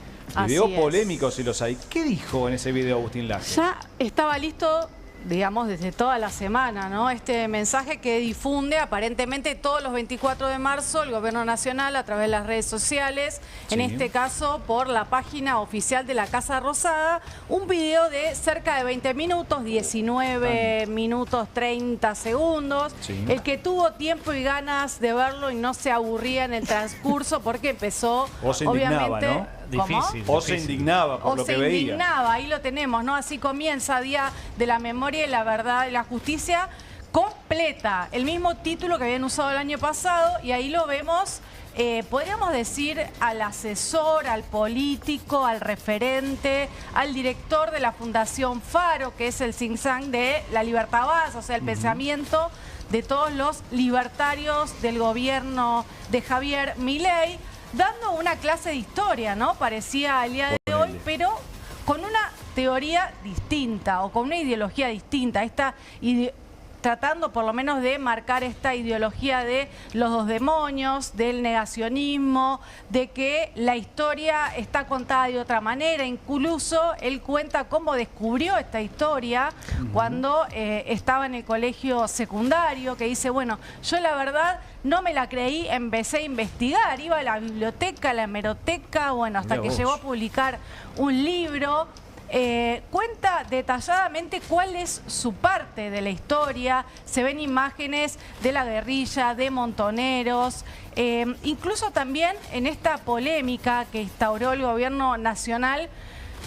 Speaker 1: Video polémico, si los hay. ¿Qué dijo en ese video Agustín Laje?
Speaker 6: Ya estaba listo, digamos, desde toda la semana, ¿no? Este mensaje que difunde aparentemente todos los 24 de marzo el Gobierno Nacional a través de las redes sociales, en este caso por la página oficial de la Casa Rosada, un video de cerca de 20 minutos, 19 minutos 30 segundos. El que tuvo tiempo y ganas de verlo y no se aburría en el transcurso porque empezó, obviamente...
Speaker 1: ¿no?
Speaker 2: Difícil.
Speaker 1: O se indignaba por lo que veía.
Speaker 6: O se indignaba, ahí lo tenemos, ¿no? Así comienza Día de la Memoria y la Verdad y la Justicia completa. El mismo título que habían usado el año pasado y ahí lo vemos, podríamos decir, al asesor, al político, al referente, al director de la Fundación Faro, que es el think tank de la libertad base, o sea, el pensamiento de todos los libertarios del gobierno de Javier Milei, dando una clase de historia, ¿no? Parecía al día de hoy, pero con una teoría distinta o con una ideología distinta. Tratando por lo menos de marcar esta ideología de los dos demonios, del negacionismo, de que la historia está contada de otra manera. Incluso él cuenta cómo descubrió esta historia cuando estaba en el colegio secundario, que dice, bueno, yo la verdad no me la creí, empecé a investigar, iba a la biblioteca, a la hemeroteca, bueno, hasta que llegó a publicar un libro. Cuenta detalladamente cuál es su parte de la historia, se ven imágenes de la guerrilla, de montoneros, incluso también en esta polémica que instauró el gobierno nacional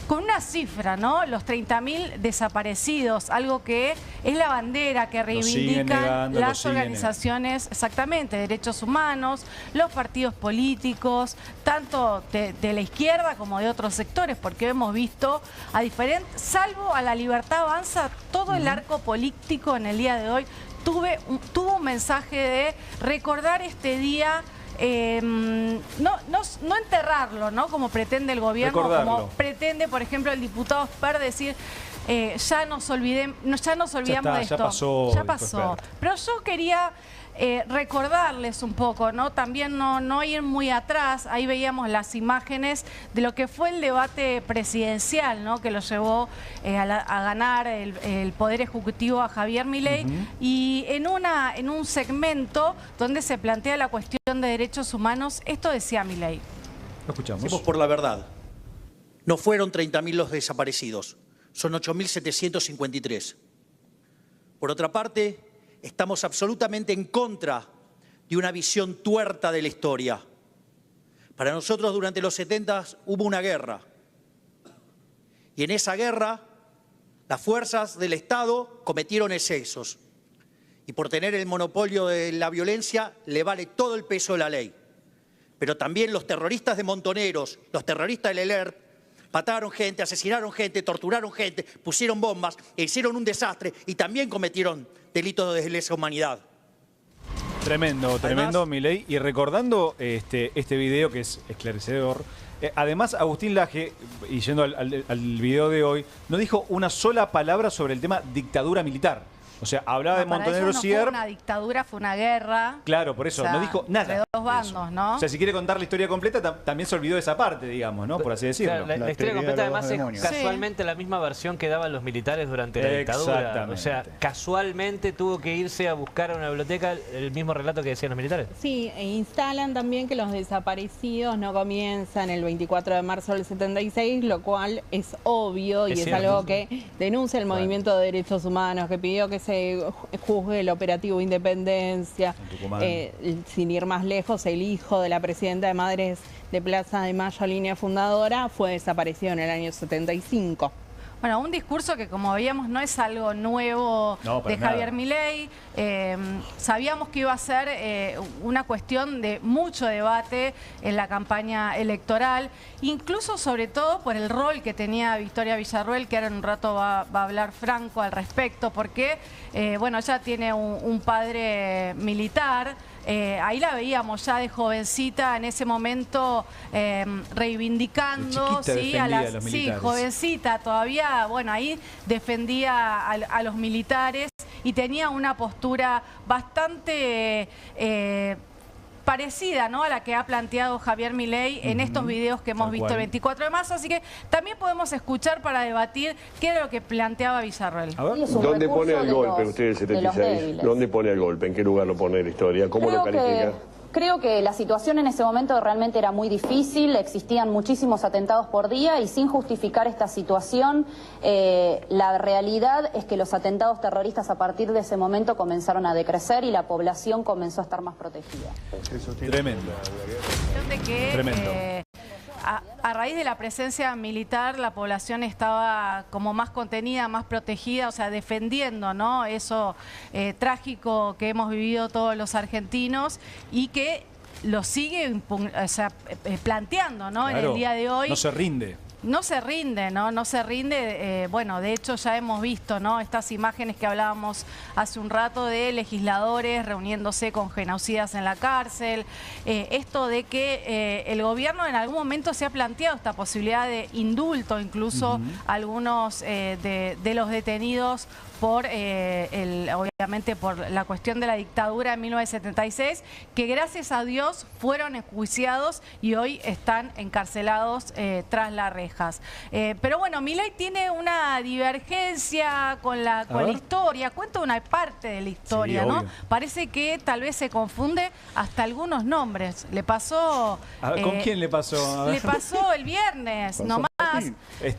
Speaker 6: con una cifra, ¿no? Los 30.000 desaparecidos, algo que es la bandera que reivindican las organizaciones, exactamente, derechos humanos, los partidos políticos, tanto de la izquierda como de otros sectores, porque hemos visto a diferentes, salvo a La Libertad Avanza, todo el arco político en el día de hoy tuvo un mensaje de recordar este día. No enterrarlo, ¿no? Como pretende el gobierno, como pretende, por ejemplo, el diputado Sper decir ya nos olvidamos de esto. Ya pasó. Pero yo quería recordarles un poco, ¿no? También no ir muy atrás. Ahí veíamos las imágenes de lo que fue el debate presidencial, ¿no? Que lo llevó a ganar el Poder Ejecutivo a Javier Milei, y en un segmento donde se plantea la cuestión de derechos humanos, esto decía Milei.
Speaker 1: Lo escuchamos.
Speaker 9: Hacemos por la verdad. No fueron 30.000 los desaparecidos, son 8.753. Por otra parte, estamos absolutamente en contra de una visión tuerta de la historia. Para nosotros, durante los 70 hubo una guerra. Y en esa guerra, las fuerzas del Estado cometieron excesos. Y por tener el monopolio de la violencia, le vale todo el peso de la ley. Pero también los terroristas de Montoneros, los terroristas del ELERT, mataron gente, asesinaron gente, torturaron gente, pusieron bombas, e hicieron un desastre y también cometieron delitos de lesa humanidad.
Speaker 1: Tremendo, tremendo, Milei. Y recordando este video que es esclarecedor, además Agustín Laje, y yendo al video de hoy, no dijo una sola palabra sobre el tema dictadura militar. O sea, hablaba de Montonero Sierra.
Speaker 6: No fue una dictadura, fue una guerra.
Speaker 1: Claro, por eso,
Speaker 6: O sea,
Speaker 1: no dijo nada.
Speaker 6: de dos bandos, ¿no?
Speaker 1: O sea, si quiere contar la historia completa, también se olvidó de esa parte, digamos, ¿no? Por así decirlo.
Speaker 2: Claro, la historia completa además es casualmente la misma versión que daban los militares durante la dictadura.
Speaker 1: Exactamente.
Speaker 2: O sea, casualmente tuvo que irse a buscar a una biblioteca el mismo relato que decían los militares.
Speaker 4: Sí, e instalan también que los desaparecidos no comienzan el 24 de marzo del 76, lo cual es obvio y es algo que denuncia el movimiento de derechos humanos, que pidió que se juzgue el operativo Independencia. Sin ir más lejos, el hijo de la presidenta de Madres de Plaza de Mayo, línea fundadora, fue desaparecido en el año 75.
Speaker 6: Bueno, un discurso que, como veíamos, no es algo nuevo de Javier Milei. Sabíamos que iba a ser una cuestión de mucho debate en la campaña electoral, incluso sobre todo por el rol que tenía Victoria Villarruel, que ahora en un rato va a hablar Franco al respecto, porque, bueno, ella tiene un padre militar. Ahí la veíamos ya de jovencita en ese momento reivindicando, sí, jovencita todavía, bueno, ahí defendía a los militares y tenía una postura bastante parecida, ¿no?, a la que ha planteado Javier Milei en estos videos que hemos visto el 24 de marzo, así que también podemos escuchar para debatir qué era lo que planteaba Villarruel.
Speaker 10: ¿Dónde pone el golpe usted el 76? ¿Dónde pone el golpe? ¿En qué lugar lo pone en la historia? ¿Cómo lo califica?
Speaker 11: Creo que la situación en ese momento realmente era muy difícil, existían muchísimos atentados por día y sin justificar esta situación, la realidad es que los atentados terroristas a partir de ese momento comenzaron a decrecer y la población comenzó a estar más protegida.
Speaker 1: Tremendo.
Speaker 6: Tremendo. A raíz de la presencia militar, la población estaba como más contenida, más protegida, o sea, defendiendo, ¿no?, eso trágico que hemos vivido todos los argentinos y que lo sigue planteando, ¿no?, en el día de hoy.
Speaker 1: No se rinde.
Speaker 6: No se rinde, ¿no? No se rinde. Bueno, de hecho ya hemos visto, ¿no?, estas imágenes que hablábamos hace un rato de legisladores reuniéndose con genocidas en la cárcel. Esto de que el gobierno en algún momento se ha planteado esta posibilidad de indulto, incluso algunos de los detenidos por obviamente por la cuestión de la dictadura en 1976, que gracias a Dios fueron enjuiciados y hoy están encarcelados tras las rejas. Pero bueno, Milei tiene una divergencia con la historia, cuenta una parte de la historia, ¿no? Parece que tal vez se confunde hasta algunos nombres. Le pasó...
Speaker 1: ¿Con quién le pasó?
Speaker 6: Le pasó el viernes, nomás,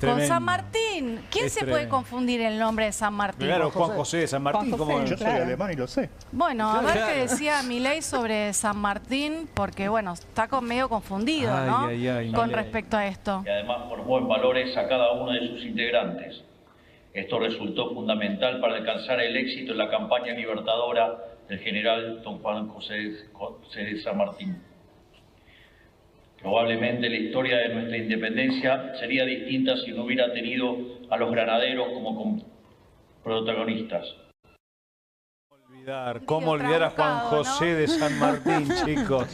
Speaker 6: con San Martín. ¿Quién se puede confundir el nombre de San Martín?
Speaker 1: Claro, Juan José de San Martín.
Speaker 7: Yo soy alemán y lo sé.
Speaker 6: Bueno, a ver qué decía Milei sobre San Martín, porque bueno, está medio confundido, ¿no? Con respecto a esto.
Speaker 12: Y además formó en valores a cada uno de sus integrantes. Esto resultó fundamental para alcanzar el éxito en la campaña libertadora del general don Juan José de San Martín. Probablemente la historia de nuestra independencia sería distinta si no hubiera tenido a los granaderos como protagonistas.
Speaker 1: ¿Cómo olvidar a Juan José de San Martín, chicos?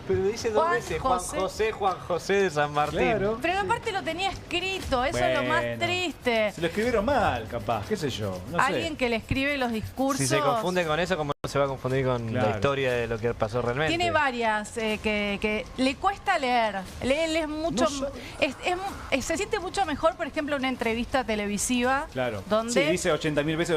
Speaker 2: Pero dice dos veces, Juan José de San Martín.
Speaker 1: Claro.
Speaker 6: Pero aparte lo tenía escrito, eso es lo más triste.
Speaker 1: Se lo escribieron mal, capaz, qué sé yo. No
Speaker 6: Alguien
Speaker 1: sé.
Speaker 6: que le escribe los discursos.
Speaker 2: Si se confunde con eso, ¿cómo no se va a confundir con la historia de lo que pasó realmente?
Speaker 6: Tiene varias que le cuesta leer. Él es mucho... se siente mucho mejor, por ejemplo, una entrevista televisiva.
Speaker 1: Claro.
Speaker 6: Donde,
Speaker 1: sí, dice 80.000 veces,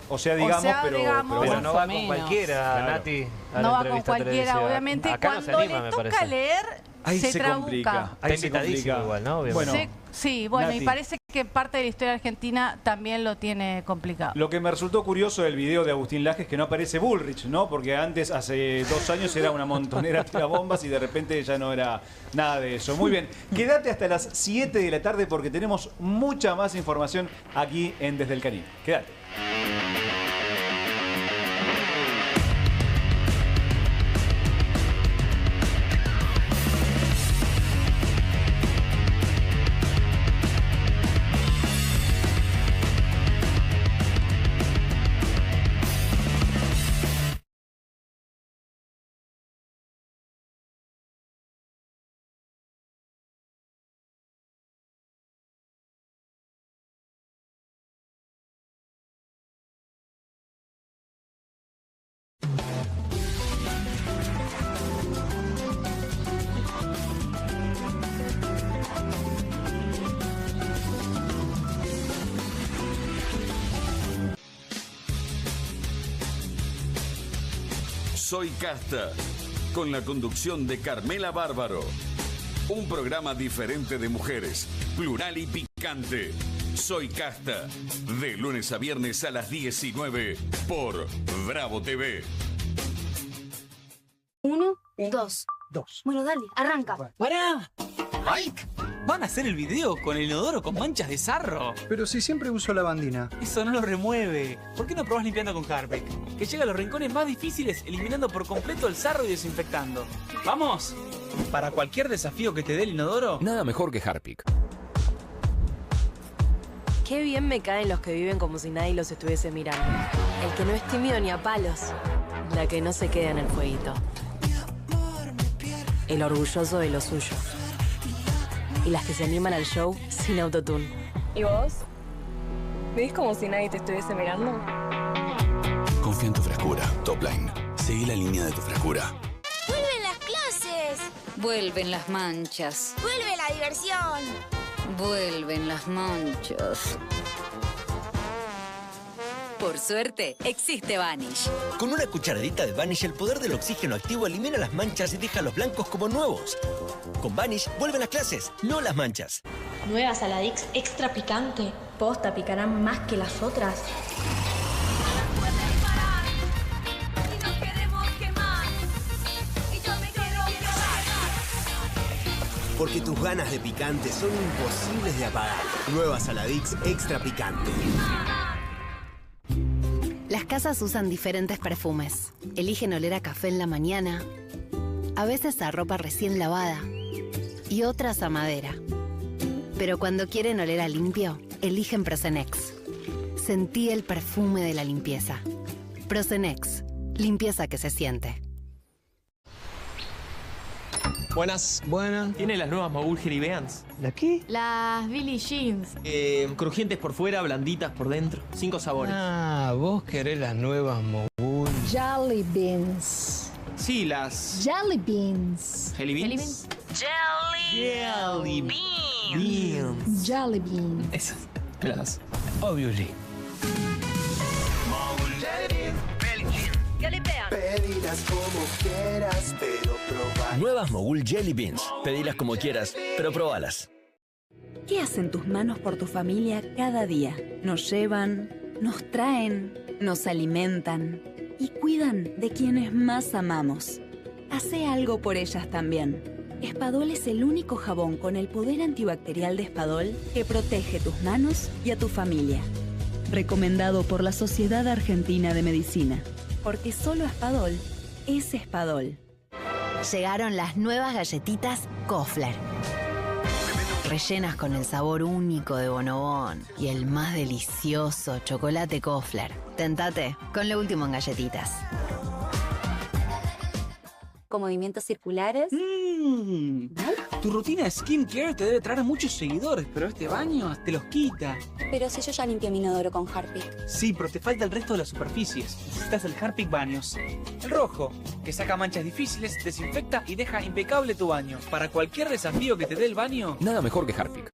Speaker 1: o sea, digamos, pero
Speaker 2: bueno, no va con cualquiera, Nati.
Speaker 6: No va con cualquiera, obviamente.
Speaker 2: Acá
Speaker 6: cuando
Speaker 2: no se anima,
Speaker 6: le toca leer,
Speaker 1: ahí
Speaker 6: se trabuca.
Speaker 1: Complica. Ahí se complica.
Speaker 2: Igual, ¿no?
Speaker 1: Bueno,
Speaker 6: sí, bueno,
Speaker 1: Nati,
Speaker 6: y parece que parte de la historia argentina también lo tiene complicado.
Speaker 1: Lo que me resultó curioso del video de Agustín Laje es que no aparece Bullrich, ¿no? Porque antes, hace 2 años, era una montonera de bombas y de repente ya no era nada de eso. Muy bien, quédate hasta las 7 de la tarde porque tenemos mucha más información aquí en Desde el Caribe. Quédate.
Speaker 13: Soy Casta, con la conducción de Carmela Bárbaro. Un programa diferente de mujeres, plural y picante. Soy Casta, de lunes a viernes a las 19 por Bravo TV.
Speaker 14: 1, 2. Bueno, dale, arranca.
Speaker 15: ¡Pará! ¡Mike! Van a hacer el video con el inodoro con manchas de sarro.
Speaker 16: Pero si siempre uso lavandina.
Speaker 15: Eso no lo remueve. ¿Por qué no probás limpiando con Harpic? Que llega a los rincones más difíciles, eliminando por completo el sarro y desinfectando. ¡Vamos! Para cualquier desafío que te dé el inodoro,
Speaker 17: nada mejor que Harpic.
Speaker 18: Qué bien me caen los que viven como si nadie los estuviese mirando. El que no es tímido ni a palos. La que no se queda en el fueguito. El orgulloso de lo suyo. Y las que se animan al show sin autotune.
Speaker 19: ¿Y vos? ¿Ves como si nadie te estuviese mirando?
Speaker 17: Confía en tu frescura, Topline. Seguí la línea de tu frescura.
Speaker 14: ¡Vuelven las clases!
Speaker 20: Vuelven las manchas.
Speaker 14: ¡Vuelve la diversión!
Speaker 20: Vuelven las manchas. Por suerte, existe Vanish.
Speaker 21: Con una cucharadita de Vanish, el poder del oxígeno activo elimina las manchas y deja los blancos como nuevos. Con Vanish, vuelven las clases, no las manchas.
Speaker 14: Nueva Saladix extra picante. Posta, picarán más que las otras.
Speaker 21: Porque tus ganas de picante son imposibles de apagar. Nueva Saladix extra picante.
Speaker 22: Las casas usan diferentes perfumes. Eligen oler a café en la mañana, a veces a ropa recién lavada y otras a madera. Pero cuando quieren oler a limpio, eligen Prosenex. Sentí el perfume de la limpieza. Prosenex, limpieza que se siente.
Speaker 15: Buenas. Buenas. ¿Tiene las nuevas Mogul Jelly Beans?
Speaker 16: ¿La qué?
Speaker 14: Las Billie Jeans.
Speaker 15: Crujientes por fuera, blanditas por dentro. 5 sabores.
Speaker 16: Ah, vos querés las nuevas Mogul.
Speaker 23: Jelly Beans.
Speaker 15: Sí, las...
Speaker 23: Jelly Beans.
Speaker 15: ¿Jelly Beans? Jelly Beans.
Speaker 23: Jelly Beans.
Speaker 15: Esas. Las...
Speaker 16: Obviously.
Speaker 21: Pedirás como quieras, pero probar. Nuevas Mogul Jelly Beans. Pedilas como quieras, pero probalas.
Speaker 24: ¿Qué hacen tus manos por tu familia cada día? Nos llevan, nos traen, nos alimentan y cuidan de quienes más amamos. Hacé algo por ellas también. Espadol es el único jabón con el poder antibacterial de Espadol que protege tus manos y a tu familia. Recomendado por la Sociedad Argentina de Medicina. Porque solo Espadol es Espadol.
Speaker 22: Llegaron las nuevas galletitas Kofler. Rellenas con el sabor único de Bonobón y el más delicioso chocolate Kofler. Tentate con lo último en galletitas.
Speaker 24: Con movimientos circulares.
Speaker 15: Tu rutina de skincare te debe traer muchos seguidores, pero este baño te los quita.
Speaker 24: Pero si yo ya limpié mi inodoro con Harpic.
Speaker 15: Sí, pero te falta el resto de las superficies. Necesitas el Harpic Baños. El rojo, que saca manchas difíciles, desinfecta y deja impecable tu baño. Para cualquier desafío que te dé el baño,
Speaker 17: nada mejor que Harpic.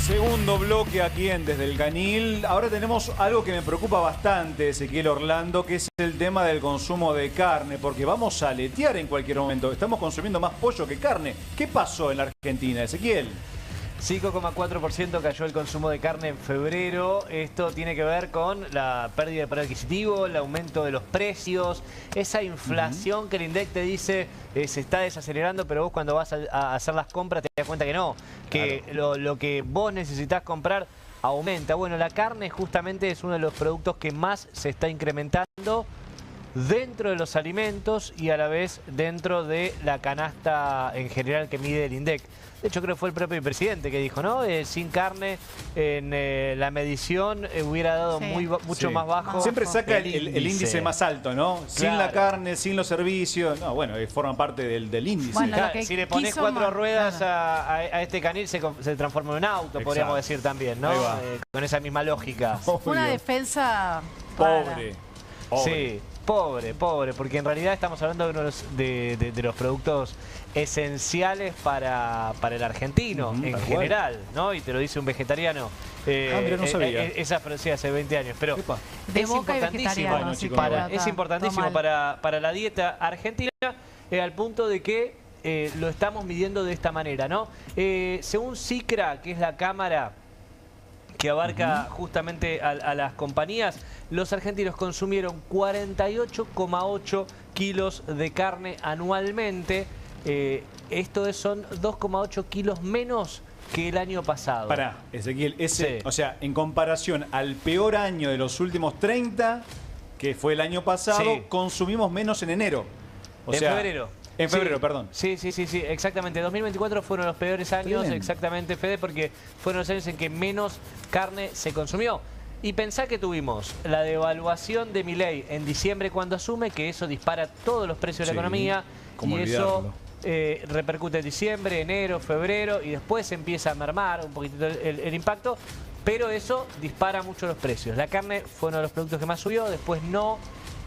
Speaker 1: Segundo bloque aquí en Desde el Canil. Ahora tenemos algo que me preocupa bastante, Ezequiel Orlando, que es el tema del consumo de carne, porque vamos a aletear en cualquier momento. Estamos consumiendo más pollo que carne. ¿Qué pasó en la Argentina, Ezequiel?
Speaker 2: 5,4% cayó el consumo de carne en febrero. Esto tiene que ver con la pérdida de poder adquisitivo, el aumento de los precios, esa inflación que el INDEC te dice se está desacelerando, pero vos cuando vas a hacer las compras te das cuenta que no, que claro, lo que vos necesitás comprar aumenta. Bueno, la carne justamente es uno de los productos que más se está incrementando dentro de los alimentos y a la vez dentro de la canasta en general que mide el INDEC. De hecho, creo que fue el propio presidente que dijo, ¿no? Sin carne en la medición hubiera dado mucho más bajo.
Speaker 1: Siempre saca el índice más alto, ¿no? Claro. Sin la carne, sin los servicios. No, bueno, forman parte del índice.
Speaker 2: Bueno, claro, si le pones 4 ruedas a este canil, se transforma en un auto, exacto, podríamos decir también, ¿no? Con esa misma lógica.
Speaker 6: Una defensa
Speaker 1: pobre.
Speaker 2: Sí. pobre, porque en realidad estamos hablando de, de los productos esenciales para el argentino en general, ¿no? Y te lo dice un vegetariano.
Speaker 1: Mira, no sabía.
Speaker 2: Esa frase hace 20 años, pero
Speaker 6: De Boca y vegetariano,
Speaker 2: es importantísimo para la dieta argentina, al punto de que lo estamos midiendo de esta manera, ¿no? Según CICRA, que es la cámara que abarca justamente a las compañías, los argentinos consumieron 48,8 kilos de carne anualmente. Esto son 2,8 kilos menos que el año pasado.
Speaker 1: Pará, Ezequiel, o sea, en comparación al peor año de los últimos 30, que fue el año pasado, consumimos menos en enero.
Speaker 2: En febrero.
Speaker 1: En febrero, perdón.
Speaker 2: Sí, exactamente. 2024 fueron los peores años, exactamente, Fede, porque fueron los años en que menos carne se consumió. Y pensá que tuvimos la devaluación de Milei en diciembre cuando asume, que eso dispara todos los precios de la economía. Y eso repercute en diciembre, enero, febrero, y después empieza a mermar un poquitito el impacto. Pero eso dispara mucho los precios. La carne fue uno de los productos que más subió, después no,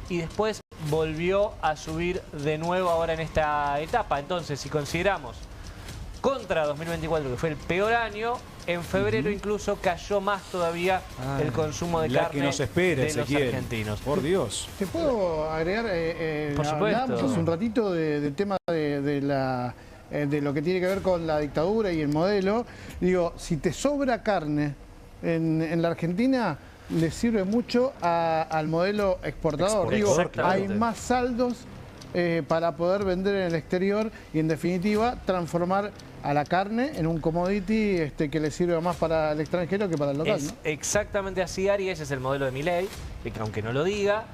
Speaker 2: y después volvió a subir de nuevo ahora en esta etapa. Entonces, si consideramos contra 2024, que fue el peor año, en febrero incluso cayó más todavía el consumo de carne
Speaker 1: que nos espera,
Speaker 2: de los argentinos.
Speaker 1: Por Dios.
Speaker 3: ¿Te puedo agregar?
Speaker 2: Por supuesto.
Speaker 3: Hablábamos hace un ratito del tema de lo que tiene que ver con la dictadura y el modelo. Digo, si te sobra carne en la Argentina, le sirve mucho al modelo exportador. Digo, hay más saldos para poder vender en el exterior y, en definitiva, transformar a la carne en un commodity que le sirve más para el extranjero que para el local, ¿no?
Speaker 2: Exactamente así, Ari. Ese es el modelo de Milei, que aunque no lo diga,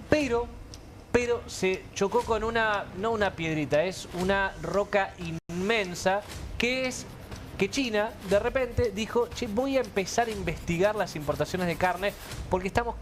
Speaker 2: pero se chocó con no una piedrita, es una roca inmensa, que es que China de repente dijo: che, voy a empezar a investigar las importaciones de carne porque estamos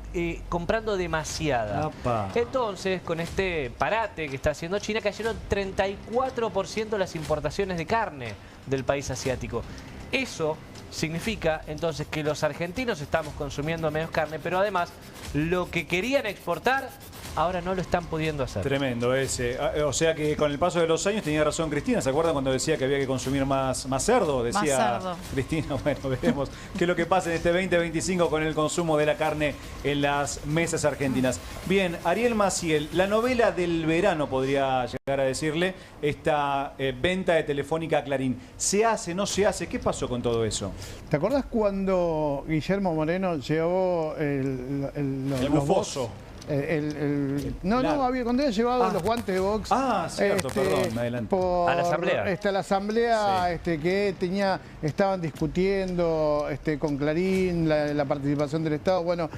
Speaker 2: comprando demasiada. Opa. Entonces, con este parate que está haciendo China, cayeron 34% las importaciones de carne del país asiático. Eso significa entonces que los argentinos estamos consumiendo menos carne, pero además lo que querían exportar ahora no lo están pudiendo hacer.
Speaker 1: Tremendo ese. O sea que con el paso de los años tenía razón Cristina. ¿Se acuerdan cuando decía que había que consumir más cerdo? Decía
Speaker 6: más cerdo.
Speaker 1: Cristina. Bueno, veremos qué es lo que pasa en este 2025 con el consumo de la carne en las mesas argentinas. Bien, Ariel Maciel, la novela del verano podría llegar a decirle, esta venta de Telefónica a Clarín. ¿Se hace, no se hace? ¿Qué pasó con todo eso?
Speaker 3: ¿Te acordás cuando Guillermo Moreno llevó
Speaker 1: el bufoso?
Speaker 3: Cuando había llevado los guantes de box.
Speaker 1: Cierto, perdón, me adelanté.
Speaker 2: A la asamblea.
Speaker 3: La asamblea que estaban discutiendo con Clarín la participación del Estado. Bueno,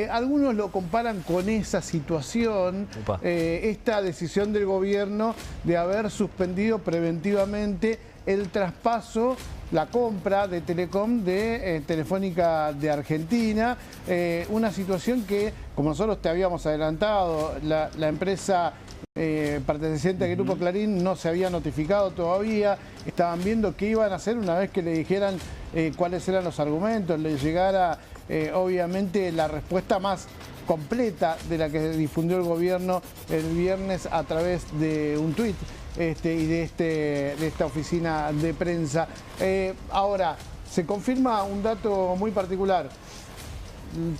Speaker 3: algunos lo comparan con esa situación, esta decisión del gobierno de haber suspendido preventivamente el traspaso, la compra de Telecom de Telefónica de Argentina, una situación que, como nosotros te habíamos adelantado, la empresa perteneciente al Grupo Clarín no se había notificado todavía, estaban viendo qué iban a hacer una vez que le dijeran cuáles eran los argumentos, le llegara obviamente la respuesta más completa de la que difundió el gobierno el viernes a través de un tuit. Y de esta oficina de prensa. Ahora, se confirma un dato muy particular.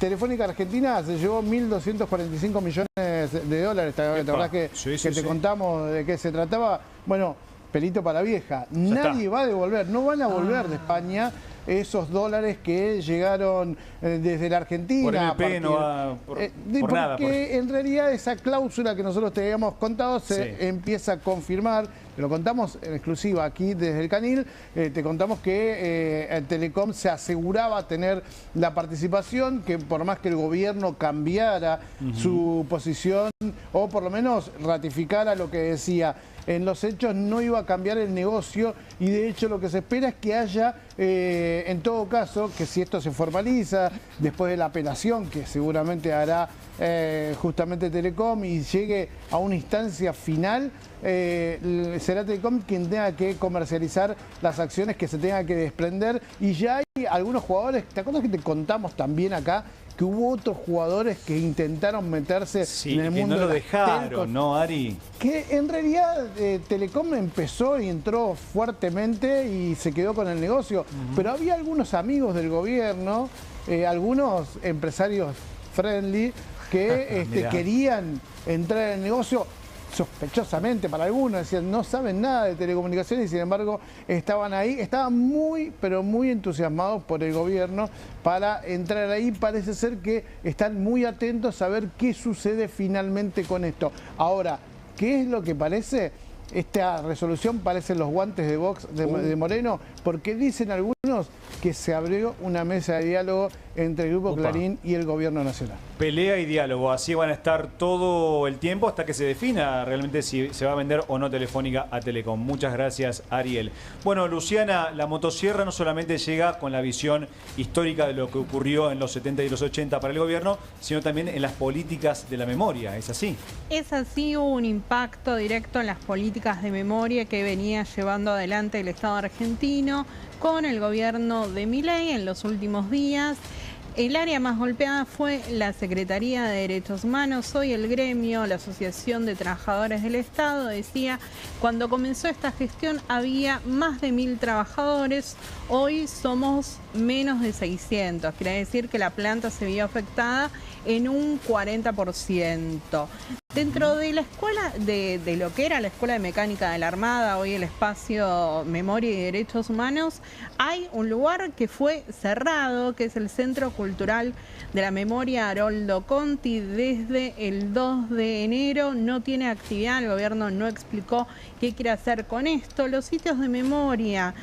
Speaker 3: Telefónica Argentina se llevó 1.245 millones de dólares. ¿Te acordás que te contamos de qué se trataba? Bueno, pelito para la vieja. Nadie va a devolver, no van a volver de España esos dólares que llegaron desde la Argentina.
Speaker 1: Por MP no va por nada.
Speaker 3: Porque en realidad esa cláusula que nosotros te habíamos contado se empieza a confirmar. Te lo contamos en exclusiva aquí desde el Canil. Te contamos que el Telecom se aseguraba tener la participación, que por más que el gobierno cambiara su posición o por lo menos ratificara lo que decía, en los hechos no iba a cambiar el negocio, y de hecho lo que se espera es que haya, en todo caso, que si esto se formaliza después de la apelación que seguramente hará justamente Telecom y llegue a una instancia final, será Telecom quien tenga que comercializar las acciones que se tenga que desprender. Y ya hay algunos jugadores, ¿te acuerdas que te contamos también acá que hubo otros jugadores que intentaron meterse en el mundo
Speaker 1: no lo
Speaker 3: de las
Speaker 1: dejaron,
Speaker 3: telcos,
Speaker 1: ¿no, Ari?
Speaker 3: que en realidad Telecom empezó y entró fuertemente y se quedó con el negocio, pero había algunos amigos del gobierno, algunos empresarios friendly que querían entrar en el negocio sospechosamente para algunos, decían no saben nada de telecomunicaciones y sin embargo estaban ahí, estaban muy pero muy entusiasmados por el gobierno para entrar ahí. Parece ser que están muy atentos a ver qué sucede finalmente con esto. Ahora, ¿qué es lo que parece? Esta resolución parece los guantes de Vox de Moreno, porque dicen algunos que se abrió una mesa de diálogo entre el Grupo Clarín y el Gobierno Nacional.
Speaker 1: Pelea y diálogo, así van a estar todo el tiempo hasta que se defina realmente si se va a vender o no Telefónica a Telecom. Muchas gracias, Ariel. Bueno, Luciana, la motosierra no solamente llega con la visión histórica de lo que ocurrió en los 70 y los 80 para el gobierno, sino también en las políticas de la memoria, ¿es así?
Speaker 4: Es así, hubo un impacto directo en las políticas de memoria que venía llevando adelante el Estado argentino con el gobierno de Milei en los últimos días. El área más golpeada fue la Secretaría de Derechos Humanos. Hoy el gremio, la Asociación de Trabajadores del Estado, decía cuando comenzó esta gestión había más de 1000 trabajadores, hoy somos menos de 600. Quiere decir que la planta se vio afectada en un 40%. Dentro de la escuela, de lo que era la Escuela de Mecánica de la Armada, hoy el espacio Memoria y Derechos Humanos, hay un lugar que fue cerrado, que es el Centro Cultural de la Memoria Haroldo Conti. Desde el 2 de enero no tiene actividad, el gobierno no explicó qué quiere hacer con esto. Los sitios de memoria,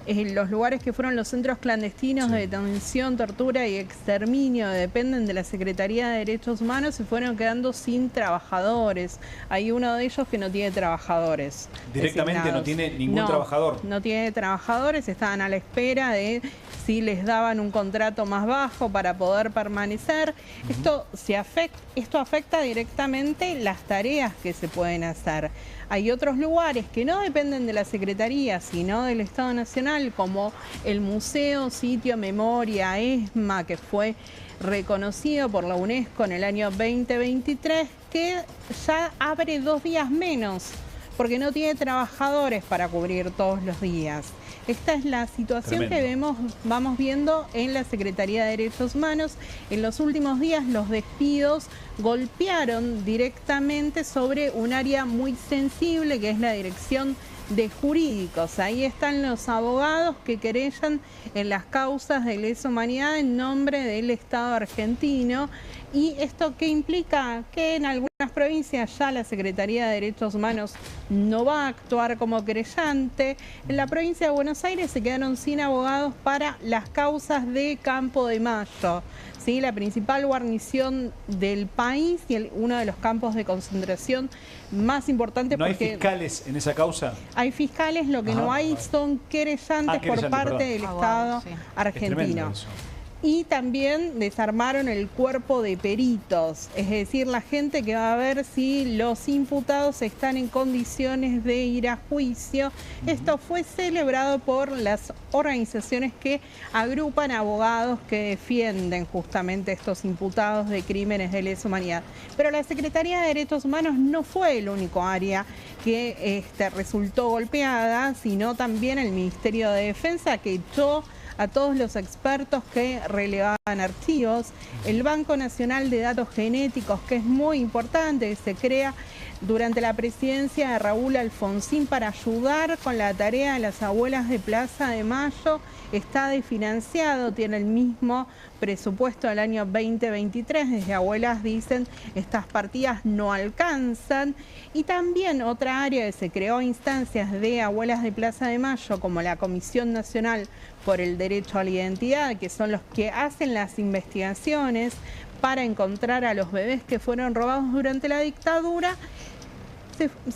Speaker 4: los lugares que fueron los centros clandestinos de detención, tortura y exterminio, dependen de la Secretaría de Derechos Humanos, se fueron quedando sin trabajadores. Hay uno de ellos que no tiene trabajadores.
Speaker 1: Directamente
Speaker 4: designados.
Speaker 1: no tiene ningún trabajador.
Speaker 4: No tiene trabajadores, estaban a la espera de si les daban un contrato más bajo para poder permanecer. Esto afecta directamente las tareas que se pueden hacer. Hay otros lugares que no dependen de la Secretaría, sino del Estado Nacional, como el Museo Sitio Memoria ESMA, que fue reconocido por la UNESCO en el año 2023, que ya abre 2 días menos, porque no tiene trabajadores para cubrir todos los días. Esta es la situación que vamos viendo en la Secretaría de Derechos Humanos. En los últimos días los despidos golpearon directamente sobre un área muy sensible, que es la Dirección de Jurídicos. Ahí están los abogados que querellan en las causas de lesa humanidad en nombre del Estado argentino. ¿Y esto qué implica? Que en algunas provincias ya la Secretaría de Derechos Humanos no va a actuar como querellante. En la provincia de Buenos Aires se quedaron sin abogados para las causas de Campo de Mayo, ¿sí? La principal guarnición del país y uno de los campos de concentración más importantes.
Speaker 1: ¿No hay fiscales en esa causa?
Speaker 4: Hay fiscales, lo que no hay son querellantes por parte del Estado argentino. Y también desarmaron el cuerpo de peritos, es decir, la gente que va a ver si los imputados están en condiciones de ir a juicio. Esto fue celebrado por las organizaciones que agrupan abogados que defienden justamente estos imputados de crímenes de lesa humanidad. Pero la Secretaría de Derechos Humanos no fue el único área que resultó golpeada, sino también el Ministerio de Defensa, que echó a todos los expertos que relevaban archivos. El Banco Nacional de Datos Genéticos, que es muy importante, que se crea durante la presidencia de Raúl Alfonsín para ayudar con la tarea de las abuelas de Plaza de Mayo, está desfinanciado, tiene el mismo presupuesto del año 2023. Desde Abuelas dicen estas partidas no alcanzan. Y también otra área que se creó instancias de Abuelas de Plaza de Mayo, como la Comisión Nacional por el Derecho a la Identidad, que son los que hacen las investigaciones para encontrar a los bebés que fueron robados durante la dictadura,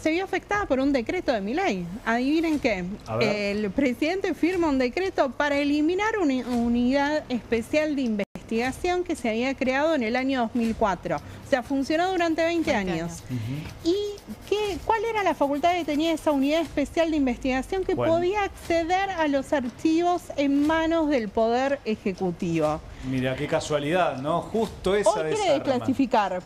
Speaker 4: se vio afectada por un decreto de Milei. Adivinen qué, el presidente firma un decreto para eliminar una unidad especial de investigación que se había creado en el año 2004. O sea, funcionó durante 20 años. Y ¿cuál era la facultad que tenía esa unidad especial de investigación que podía acceder a los archivos en manos del Poder Ejecutivo?
Speaker 1: Mira, qué casualidad, ¿no? Justo esa
Speaker 4: Hoy quiere
Speaker 1: desarma.
Speaker 4: desclasificar.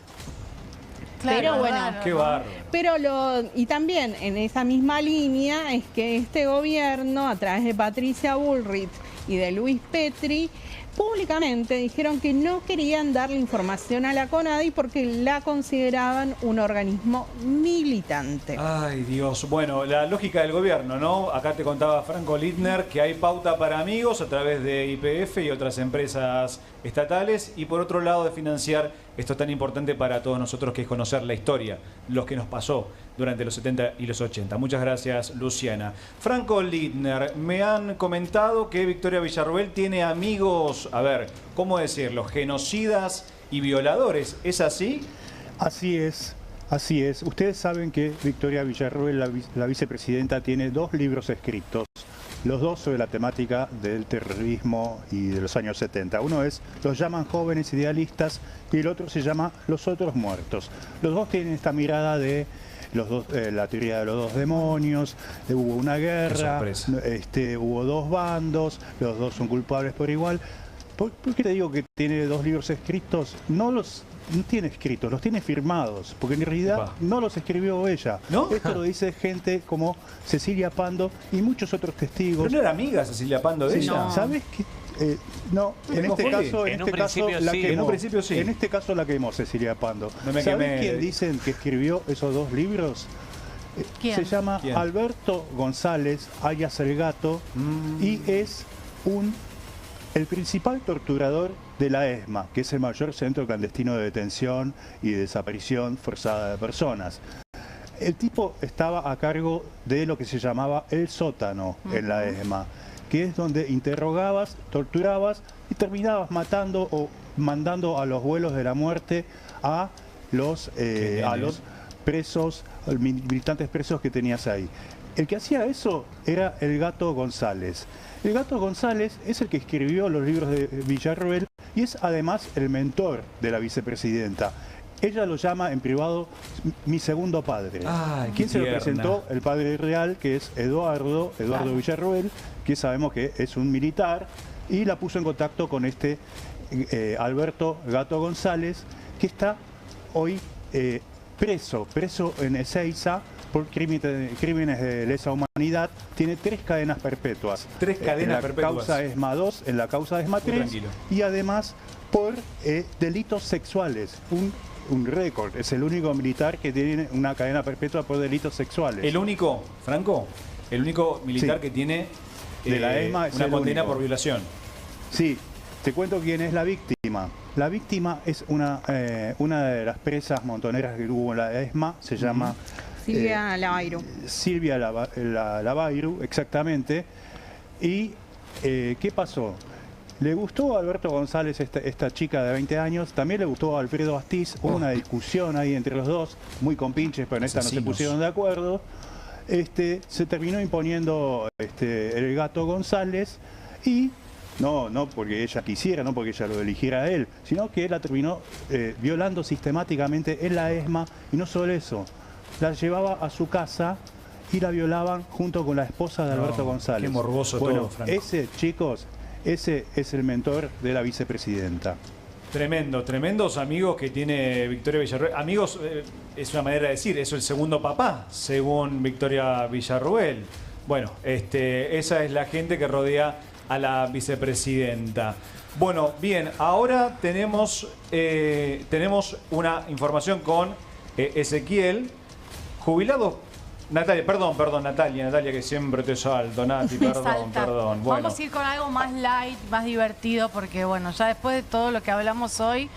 Speaker 6: Claro,
Speaker 4: pero bueno,
Speaker 1: qué bárbaro.
Speaker 4: y también en esa misma línea es que este gobierno, a través de Patricia Bullrich y de Luis Petri, públicamente dijeron que no querían darle información a la CONADI porque la consideraban un organismo militante.
Speaker 1: Ay, Dios. Bueno, la lógica del gobierno, ¿no? Acá te contaba Franco Littner que hay pauta para amigos a través de YPF y otras empresas estatales, y por otro lado de financiar esto tan importante para todos nosotros, que es conocer la historia, lo que nos pasó durante los 70 y los 80. Muchas gracias, Luciana. Franco Littner, me han comentado que Victoria Villarroel tiene amigos, a ver, ¿cómo decirlo? Genocidas y violadores, ¿es así?
Speaker 7: Así es. Así es. Ustedes saben que Victoria Villarroel, la vicepresidenta, tiene 2 libros escritos, los 2 sobre la temática del terrorismo y de los años 70. Uno es Los llaman jóvenes idealistas y el otro se llama Los otros muertos. Los 2 tienen esta mirada de la teoría de los 2 demonios, hubo una guerra, hubo 2 bandos, los 2 son culpables por igual. ¿Por qué te digo que tiene 2 libros escritos? No tiene escritos, los tiene firmados, porque en realidad no los escribió ella.
Speaker 1: ¿No?
Speaker 7: Esto lo dice gente como Cecilia Pando y muchos otros testigos.
Speaker 1: ¿Pero no era amiga Cecilia Pando de ella?
Speaker 7: No. ¿Sabes qué? No, en este caso la quemó Cecilia Pando. ¿Sabes quién dicen que escribió esos 2 libros? Se llama Alberto González, alias El Gato, y es el principal torturador de la ESMA, que es el mayor centro clandestino de detención y de desaparición forzada de personas. El tipo estaba a cargo de lo que se llamaba el sótano en la ESMA, que es donde interrogabas, torturabas y terminabas matando o mandando a los vuelos de la muerte a los presos, militantes presos que tenías ahí. El que hacía eso era el Gato González. El Gato González es el que escribió los libros de Villarroel y es además el mentor de la vicepresidenta. Ella lo llama en privado mi segundo padre. ¿Quién se lo presentó? El padre real, que es Eduardo Villarroel, que sabemos que es un militar, y la puso en contacto con este Alberto Gato González, que está hoy preso en Ezeiza por crímenes de lesa humanidad. Tiene 3 cadenas perpetuas. 3 cadenas perpetuas. En la causa ESMA 2, en la causa ESMA 3, y además por delitos sexuales. Un récord. Es el único militar que tiene una cadena perpetua por delitos sexuales.
Speaker 1: ¿El único, Franco? ¿El único militar que tiene
Speaker 7: de la ESMA
Speaker 1: una condena por violación?
Speaker 7: Sí. Te cuento quién es la víctima. La víctima es una de las presas montoneras que hubo en la ESMA. Se llama
Speaker 4: Silvia Lavairu.
Speaker 7: Silvia Lavairu, exactamente. ¿Y qué pasó? Le gustó a Alberto González esta chica de 20 años, también le gustó a Alfredo Astiz, hubo una discusión ahí entre los dos, muy compinches, pero en esta no se pusieron de acuerdo. Se terminó imponiendo el Gato González, y no porque ella quisiera, no porque ella lo eligiera a él, sino que él la terminó violando sistemáticamente en la ESMA, y no solo eso, la llevaba a su casa y la violaban junto con la esposa de Alberto González.
Speaker 1: Qué morboso todo, Franco.
Speaker 7: Ese es el mentor de la vicepresidenta.
Speaker 1: Tremendos amigos que tiene Victoria Villarroel. Amigos, es una manera de decir, es el segundo papá, según Victoria Villarroel. Bueno, esa es la gente que rodea a la vicepresidenta. Bueno, bien, ahora tenemos una información con Ezequiel, jubilado. Natalia, perdón, Natalia, que siempre te salto, Nati, perdón. Bueno.
Speaker 6: Vamos a ir con algo más light, más divertido, porque bueno, ya después de todo lo que hablamos hoy,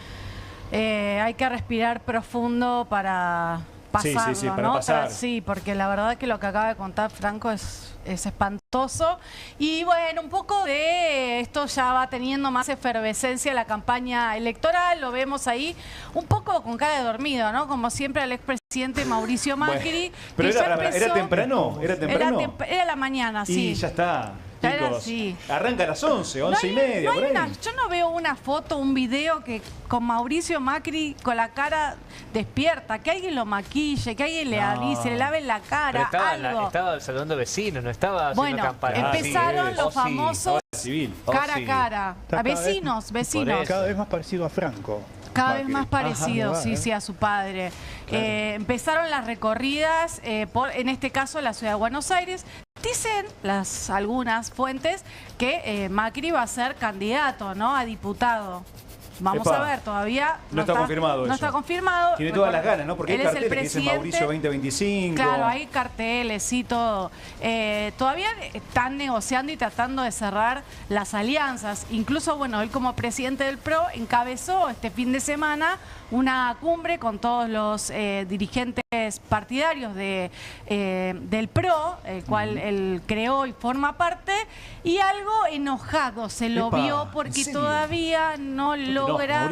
Speaker 6: hay que respirar profundo para pasarlo,
Speaker 1: sí, para pasar.
Speaker 6: Sí, porque la verdad que lo que acaba de contar Franco es espantoso. Y bueno, un poco de esto ya va teniendo más efervescencia la campaña electoral. Lo vemos ahí un poco con cara de dormido, ¿no? Como siempre el expresidente Mauricio Macri.
Speaker 1: Bueno, pero era temprano.
Speaker 6: Era la mañana, sí.
Speaker 1: Y ya está.
Speaker 6: Ya era
Speaker 1: Chicos,
Speaker 6: así.
Speaker 1: arranca a las 11, 11:30, por ahí.
Speaker 6: Yo no veo una foto, un video que con Mauricio Macri con la cara despierta, que alguien lo maquille, que alguien le avise, le lave la cara,
Speaker 2: Pero estaba saludando vecinos, no estaba haciendo campaña.
Speaker 6: Empezaron los famosos
Speaker 1: civil.
Speaker 6: cara a cara. A vecinos.
Speaker 7: Cada vez más parecido a Franco.
Speaker 6: Cada vez más parecido, sí, a su padre. Claro. Empezaron las recorridas, en este caso la ciudad de Buenos Aires. Dicen algunas fuentes que Macri va a ser candidato, ¿no?, a diputado. Vamos a ver, todavía
Speaker 1: no está confirmado.
Speaker 6: No está confirmado.
Speaker 1: Tiene todas las ganas, ¿no? Porque hay carteles que dicen Mauricio 2025.
Speaker 6: Claro, hay carteles, sí, todo. Todavía están negociando y tratando de cerrar las alianzas. Incluso, bueno, él como presidente del PRO encabezó este fin de semana una cumbre con todos los dirigentes partidarios del PRO, el cual él creó y forma parte, y algo enojado se lo vio porque todavía no logra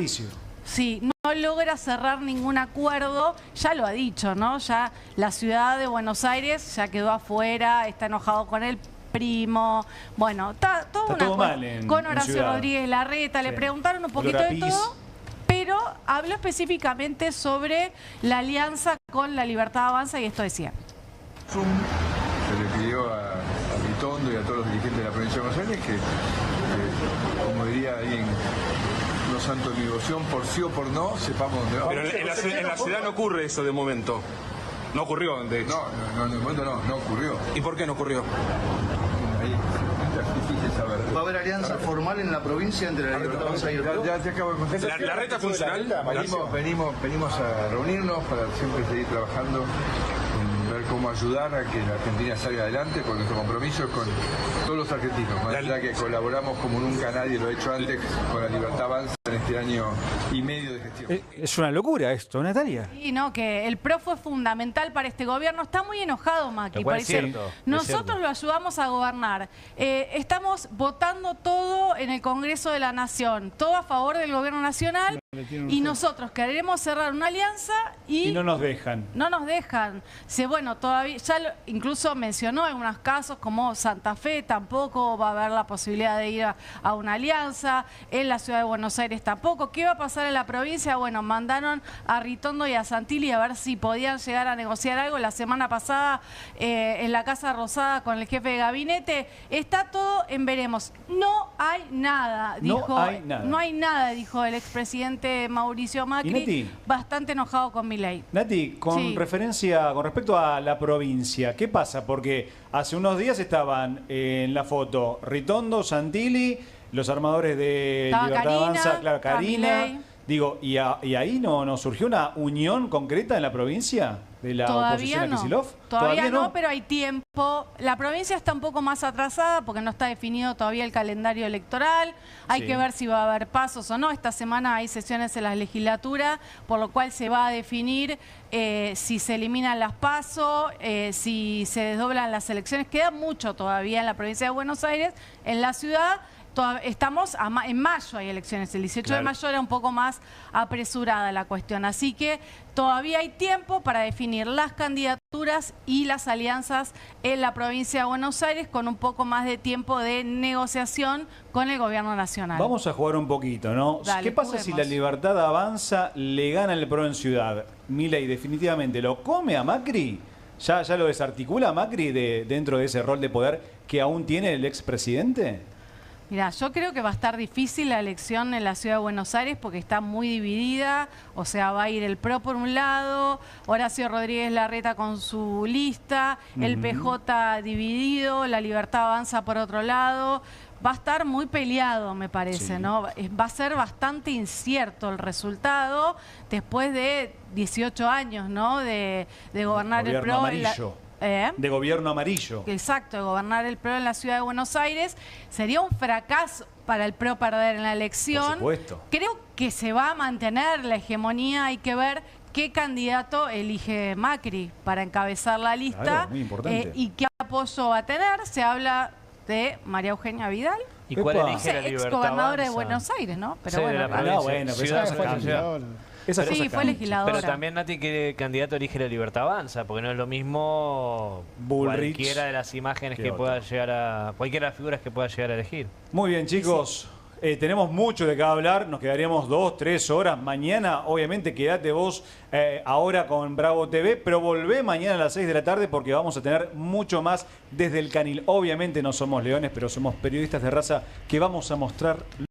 Speaker 6: cerrar ningún acuerdo. Ya lo ha dicho, ¿no? Ya la ciudad de Buenos Aires ya quedó afuera, está enojado con el primo. Bueno, está todo mal con Horacio Rodríguez Larreta. Le preguntaron un poquito de todo, pero habló específicamente sobre la alianza con La Libertad Avanza y esto decía.
Speaker 5: Se le pidió a Ritondo y a todos los dirigentes de la provincia de Buenos Aires que como diría ahí en Los Santos de mi devoción, por sí o por no, sepamos dónde vamos.
Speaker 8: Pero en la ciudad no ocurre eso de momento. No ocurrió, de hecho.
Speaker 5: No, de momento no ocurrió.
Speaker 8: ¿Y por qué no ocurrió?
Speaker 5: Ahí es difícil saber.
Speaker 9: ¿Va a haber alianza formal en la provincia entre La Libertad Avanza y el PRO?
Speaker 5: Ya te acabo de contestar.
Speaker 8: ¿La reta funcional?
Speaker 5: Venimos a reunirnos para siempre seguir trabajando, ver cómo ayudar a que la Argentina salga adelante, con nuestro compromiso con todos los argentinos. Más allá que colaboramos como nunca nadie lo ha hecho antes con La Libertad Avanza en este año y medio de gestión.
Speaker 1: Es una locura esto, Natalia.
Speaker 6: Sí, no, que el PRO fue fundamental para este gobierno. Está muy enojado Macri. Nosotros lo ayudamos a gobernar. Estamos votando todo en el Congreso de la Nación, todo a favor del gobierno nacional, y nosotros queremos cerrar una alianza y
Speaker 1: no nos dejan.
Speaker 6: No nos dejan. Bueno, todavía, incluso mencionó algunos casos como Santa Fe, tampoco va a haber la posibilidad de ir a una alianza, en la ciudad de Buenos Aires tampoco. ¿Qué va a pasar en la provincia? Bueno, mandaron a Ritondo y a Santilli a ver si podían llegar a negociar algo. La semana pasada en la Casa Rosada con el jefe de gabinete, está todo en veremos. No hay nada, dijo. No hay nada, dijo el expresidente Mauricio Macri, bastante enojado con Milei.
Speaker 1: Nati, con respecto a la provincia, ¿qué pasa? Porque hace unos días estaban en la foto Ritondo, Santilli, los armadores de Libertad Avanza, claro, Karina. Digo, ¿y ahí no surgió una unión concreta en la provincia de la oposición a Kicillof?
Speaker 6: Todavía no, pero hay tiempo. La provincia está un poco más atrasada porque no está definido todavía el calendario electoral. Hay que ver si va a haber pasos o no. Esta semana hay sesiones en la legislatura, por lo cual se va a definir si se eliminan las pasos, si se desdoblan las elecciones. Queda mucho todavía en la provincia de Buenos Aires. En la ciudad estamos en mayo, hay elecciones. El 18 de mayo era un poco más apresurada la cuestión. Así que todavía hay tiempo para definir las candidaturas y las alianzas en la provincia de Buenos Aires, con un poco más de tiempo de negociación con el gobierno nacional.
Speaker 1: Vamos a jugar un poquito, ¿no? ¿Qué pasa si La Libertad Avanza le gana el PRO en Ciudad? Milei definitivamente lo come a Macri. ¿Ya lo desarticula a Macri dentro de ese rol de poder que aún tiene el expresidente?
Speaker 6: Mira, yo creo que va a estar difícil la elección en la ciudad de Buenos Aires porque está muy dividida. O sea, va a ir el PRO por un lado, Horacio Rodríguez Larreta con su lista, el PJ dividido, La Libertad Avanza por otro lado. Va a estar muy peleado, me parece, ¿no? Va a ser bastante incierto el resultado después de 18 años, ¿no? De gobernar el PRO.
Speaker 1: De gobierno amarillo.
Speaker 6: Exacto, de gobernar el PRO en la ciudad de Buenos Aires. Sería un fracaso para el PRO perder en la elección.
Speaker 1: Por supuesto.
Speaker 6: Creo que se va a mantener la hegemonía. Hay que ver qué candidato elige Macri para encabezar la lista.
Speaker 1: Claro, muy importante.
Speaker 6: Y qué apoyo va a tener. Se habla de María Eugenia Vidal.
Speaker 2: ¿Y cuál elige la Libertad
Speaker 6: exgobernadora
Speaker 2: Avanza?
Speaker 6: de Buenos Aires, ¿no? Pero
Speaker 2: Sí,
Speaker 6: bueno,
Speaker 2: de la provincia.
Speaker 6: Sí, fue legisladora.
Speaker 2: Pero también, Nati, ¿qué candidato elige la Libertad Avanza? Porque no es lo mismo
Speaker 1: Bullrich,
Speaker 2: cualquiera de las imágenes que pueda llegar a... Cualquiera de las figuras que pueda llegar a elegir.
Speaker 1: Muy bien, chicos. Tenemos mucho de qué hablar, nos quedaríamos 2, 3 horas. Mañana, obviamente, quédate vos ahora con Bravo TV, pero volvé mañana a las 6 de la tarde porque vamos a tener mucho más desde el Canil. Obviamente no somos leones, pero somos periodistas de raza que vamos a mostrar